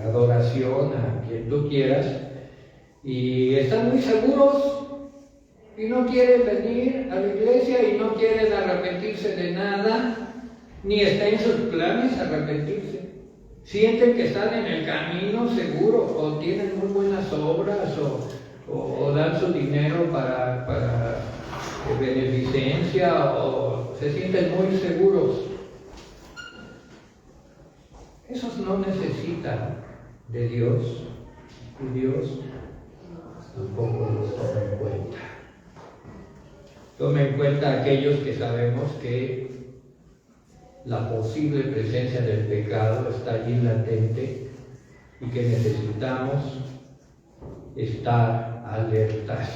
adoración a quien tú quieras, y están muy seguros y no quieren venir a la iglesia y no quieren arrepentirse de nada, ni está en sus planes arrepentirse. Sienten que están en el camino seguro, o tienen muy buenas obras, o dan su dinero para beneficencia, o se sienten muy seguros. Esos no necesitan de Dios, y Dios tampoco los toma en cuenta. Tome en cuenta aquellos que sabemos que la posible presencia del pecado está allí latente y que necesitamos estar alertas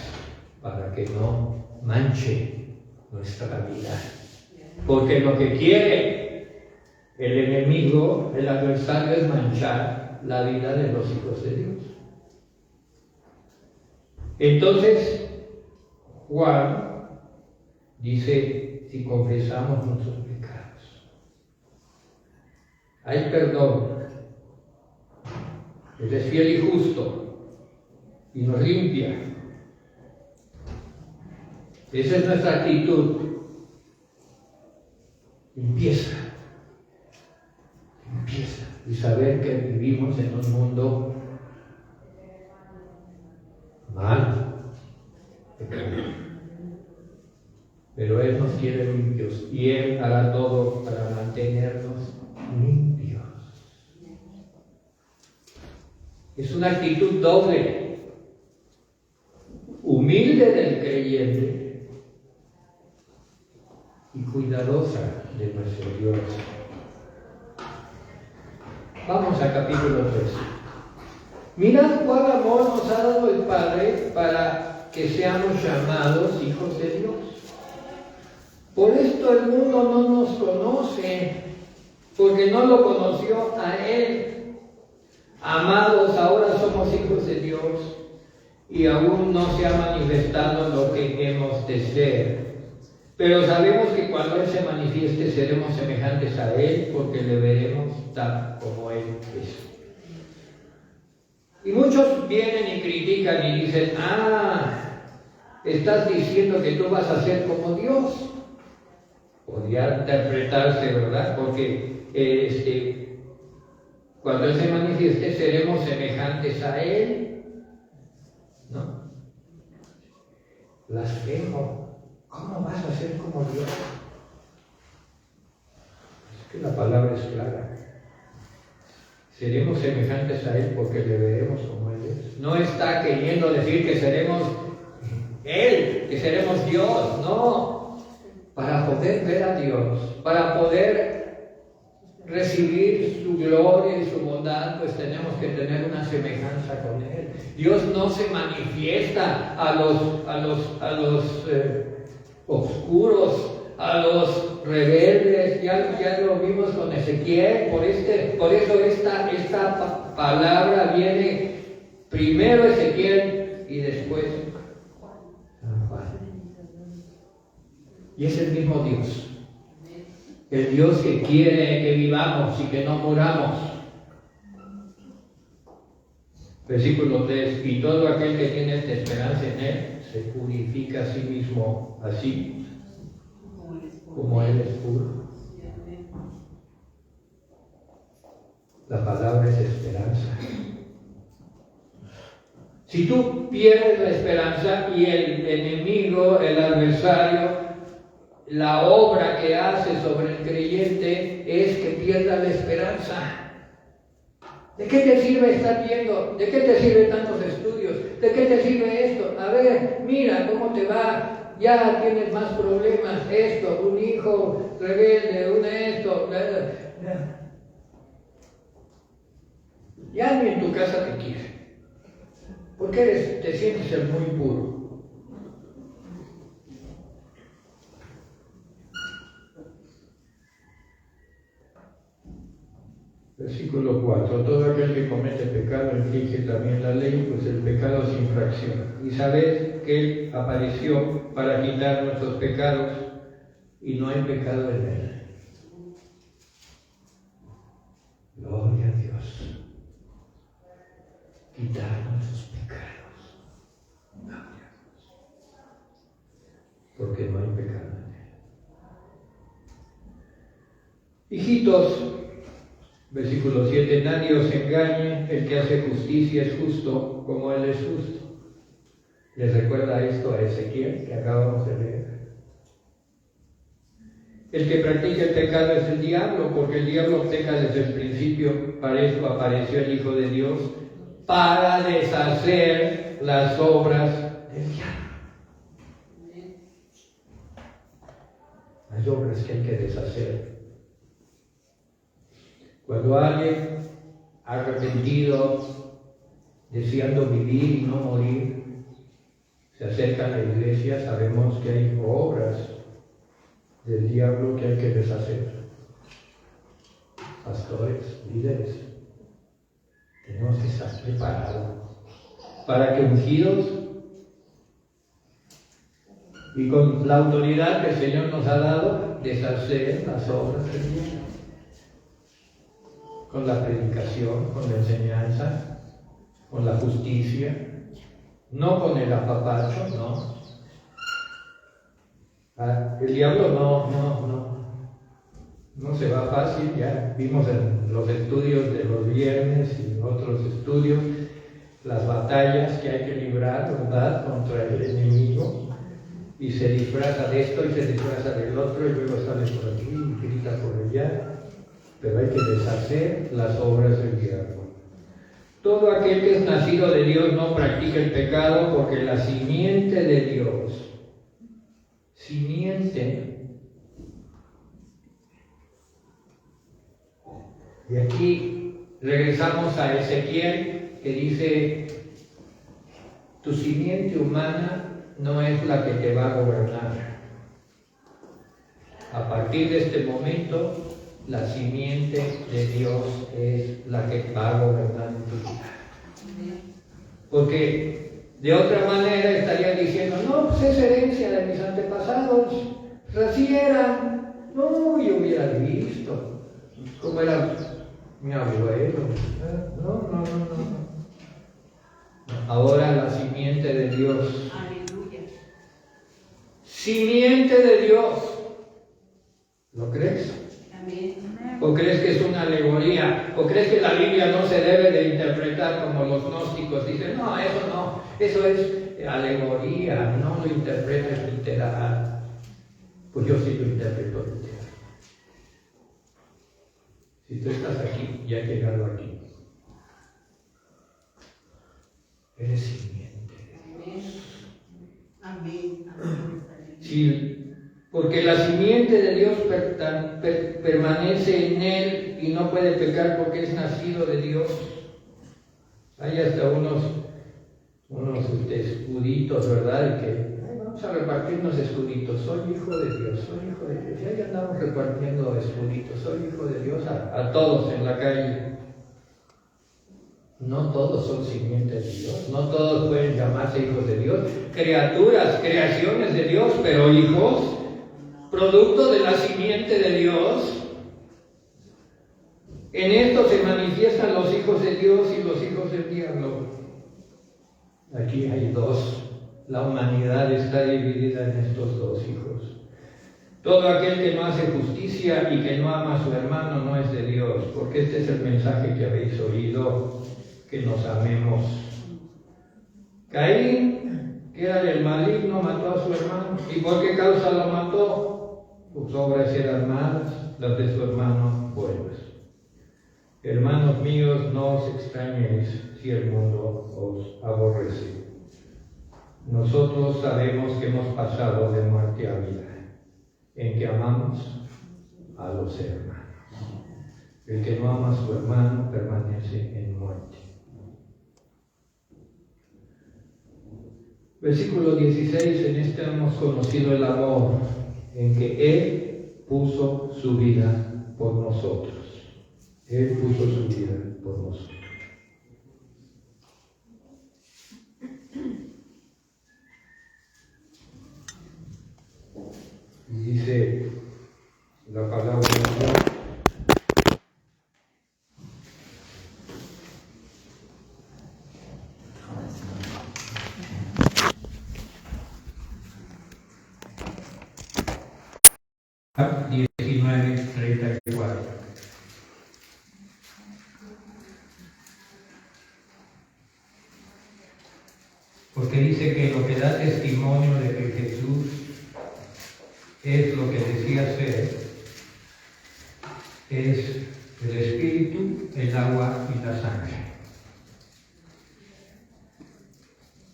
para que no manche nuestra vida. Porque lo que quiere el enemigo, el adversario, es manchar la vida de los hijos de Dios. Entonces, Juan dice, si confesamos nuestros pecados, hay perdón. Él es fiel y justo y nos limpia. Esa es nuestra actitud. Empieza. Y saber que vivimos en un mundo malo. Pero Él nos quiere limpios y Él hará todo para mantenernos limpios. Es una actitud doble, humilde del creyente y cuidadosa de nuestro Dios. Vamos a capítulo 3. Mirad cuál amor nos ha dado el Padre para que seamos llamados hijos de Dios. Por esto el mundo no nos conoce, porque no lo conoció a Él. Amados, ahora somos hijos de Dios y aún no se ha manifestado lo que hemos de ser. Pero sabemos que cuando Él se manifieste seremos semejantes a Él, porque le veremos tal como Él es. Y muchos vienen y critican y dicen, estás diciendo que tú vas a ser como Dios. Podría interpretarse, ¿verdad? Porque cuando Él se manifieste seremos semejantes a Él, ¿no? Blasfemo. ¿Cómo vas a ser como Dios? Es que la palabra es clara. Seremos semejantes a Él porque le veremos como Él es. No está queriendo decir que seremos Él, que seremos Dios, no. Para poder ver a Dios, para poder recibir su gloria y su bondad, pues tenemos que tener una semejanza con Él. Dios no se manifiesta a los oscuros, a los rebeldes. Ya lo vimos con Ezequiel. Por eso esta palabra viene primero Ezequiel y después San Juan. Y es el mismo Dios. El Dios que quiere que vivamos y que no muramos. Versículo 3. Y todo aquel que tiene esta esperanza en Él se purifica a sí mismo así como Él es puro. La palabra es esperanza. Si tú pierdes la esperanza y el enemigo, el adversario, la obra que hace sobre el creyente es que pierda la esperanza. ¿De qué te sirve estar viendo? ¿De qué te sirven tantos estudios? ¿De qué te sirve esto? A ver, mira cómo te va. Ya tienes más problemas. Esto, un hijo rebelde, esto. Ya ni en tu casa te quiere. Porque te sientes el muy puro. Versículo 4. Todo aquel que comete pecado inflige también la ley, pues el pecado es infracción. Y sabed que Él apareció para quitar nuestros pecados y no hay pecado en Él. Gloria a Dios. Quitar nuestros pecados. Gloria a Dios. Porque no hay pecado en Él. Hijitos, versículo 7, nadie os engañe, el que hace justicia es justo como Él es justo. ¿Les recuerda esto a Ezequiel que acabamos de leer? El que practica el pecado es el diablo, porque el diablo peca desde el principio. Para eso apareció el Hijo de Dios, para deshacer las obras del diablo. Hay obras que hay que deshacer. Cuando alguien arrepentido, deseando vivir y no morir, se acerca a la iglesia, sabemos que hay obras del diablo que hay que deshacer. Pastores, líderes, tenemos que estar preparados para que ungidos y con la autoridad que el Señor nos ha dado, deshacer las obras del diablo. Con la predicación, con la enseñanza, con la justicia, no con el apapacho, no. El diablo no se va fácil, ya vimos en los estudios de los viernes y en otros estudios las batallas que hay que librar, ¿verdad?, contra el enemigo, y se disfraza de esto y se disfraza del otro y luego sale por aquí y grita por allá. Pero hay que deshacer las obras del diablo. Todo aquel que es nacido de Dios no practica el pecado, porque la simiente de Dios, y aquí regresamos a Ezequiel, que dice, tu simiente humana no es la que te va a gobernar. A partir de este momento, la simiente de Dios es la que va a gobernar en tu vida. Porque de otra manera estaría diciendo, no, pues es herencia de mis antepasados, así eran. No, yo hubiera visto cómo era mi abuelo. No. Ahora la simiente de Dios. Aleluya. Simiente de Dios. ¿Lo crees? Amén. ¿O crees que es una alegoría? ¿O crees que la Biblia no se debe de interpretar como los gnósticos dicen? No, eso es alegoría, no lo interpretes literal. Pues yo sí lo interpreto literal. Si tú estás aquí y has llegado aquí, eres simiente de Dios. Amén. Si porque la simiente de Dios permanece en él y no puede pecar porque es nacido de Dios. Hay hasta unos escuditos, ¿verdad? Que vamos a repartirnos escuditos. Soy hijo de Dios, soy hijo de Dios. Y ahí andamos repartiendo escuditos. Soy hijo de Dios a todos en la calle. No todos son simiente de Dios, no todos pueden llamarse hijos de Dios. Criaturas, creaciones de Dios, pero hijos, producto de la simiente de Dios. En esto se manifiestan los hijos de Dios y los hijos del diablo. Aquí hay dos. La humanidad está dividida en estos dos hijos. Todo aquel que no hace justicia y que no ama a su hermano no es de Dios, porque este es el mensaje que habéis oído, que nos amemos. Caín, que era del maligno, mató a su hermano. ¿Y por qué causa lo mató? Sus obras eran malas, las de su hermano buenas. Hermanos míos, no os extrañéis si el mundo os aborrece. Nosotros sabemos que hemos pasado de muerte a vida, en que amamos a los hermanos. El que no ama a su hermano permanece en muerte. Versículo 16, en este hemos conocido el amor, en que Él puso su vida por nosotros. Él puso su vida por nosotros. Y dice la palabra de Dios. Juan 19:34. Porque dice que lo que da testimonio de que Jesús es lo que decía ser, es el Espíritu, el agua y la sangre.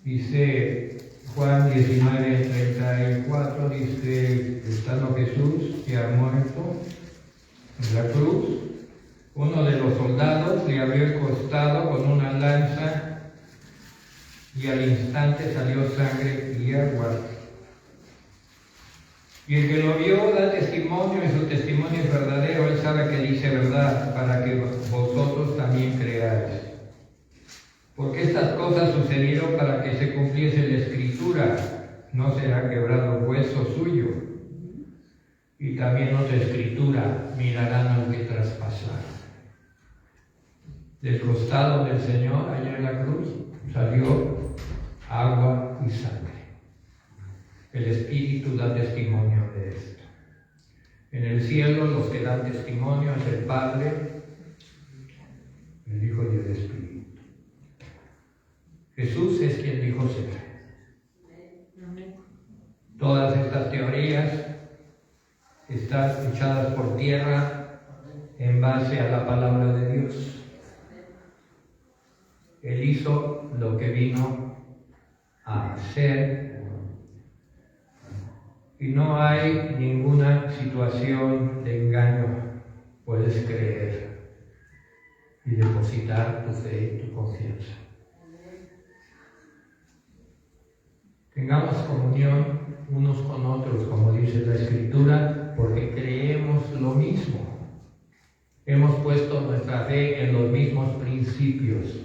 Dice Juan 19:34, dice, estando Jesús que ha muerto en la cruz, uno de los soldados le abrió el costado con una lanza y al instante salió sangre y agua. Y el que lo vio da testimonio, y su testimonio es verdadero. Él sabe que dice verdad, para que vosotros también creáis. Porque estas cosas sucedieron para que se cumpliese la Escritura: no será quebrado hueso suyo. Y también otra Escritura: mirarán al que traspasar. Del costado del Señor, allá en la cruz, salió agua y sangre. El Espíritu da testimonio de esto. En el cielo los que dan testimonio es el Padre, el Hijo y el Espíritu. Jesús es quien dijo ser. Todas estas teorías están echadas por tierra en base a la palabra de Dios. Él hizo lo que vino a hacer. Y no hay ninguna situación de engaño. Puedes creer y depositar tu fe y tu confianza. Tengamos comunión unos con otros, como dice la Escritura, porque creemos lo mismo. Hemos puesto nuestra fe en los mismos principios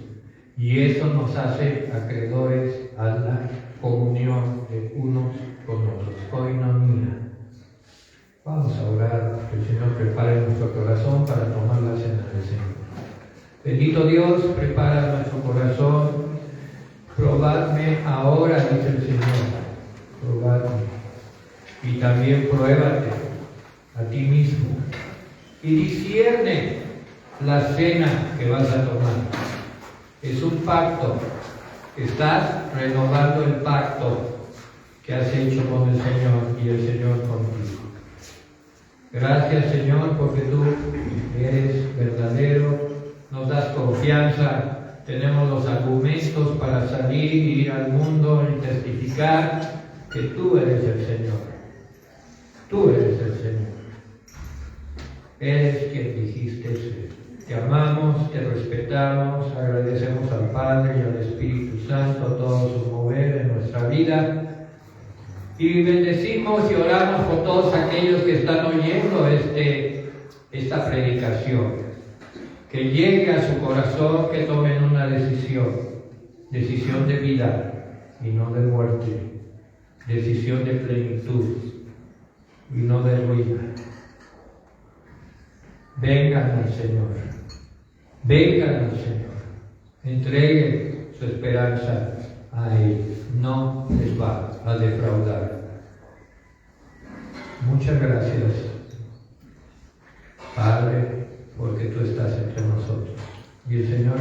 y eso nos hace acreedores a la comunión de unos con otros. Koinonia. Vamos a orar, que el Señor prepare nuestro corazón para tomar la cena del Señor. Bendito Dios, prepara nuestro corazón. Probadme ahora, dice el Señor. Probadme. Y también pruébate a ti mismo. Y discierne la cena que vas a tomar. Es un pacto. Estás renovando el pacto que has hecho con el Señor y el Señor contigo. Gracias, Señor, porque tú eres verdadero, nos das confianza, tenemos los argumentos para salir y ir al mundo y testificar que tú eres el Señor. Tú eres el Señor. Eres quien dijiste ser. Te amamos, te respetamos, agradecemos al Padre y al Espíritu Santo todo su mover en nuestra vida. Y bendecimos y oramos por todos aquellos que están oyendo esta predicación. Que llegue a su corazón, que tomen una decisión de vida y no de muerte, decisión de plenitud y no de ruina. Vengan al Señor, vengan al Señor, entreguen su esperanza a Él, no les va a defraudar. Muchas gracias, Padre, porque tú estás entre nosotros. Y el Señor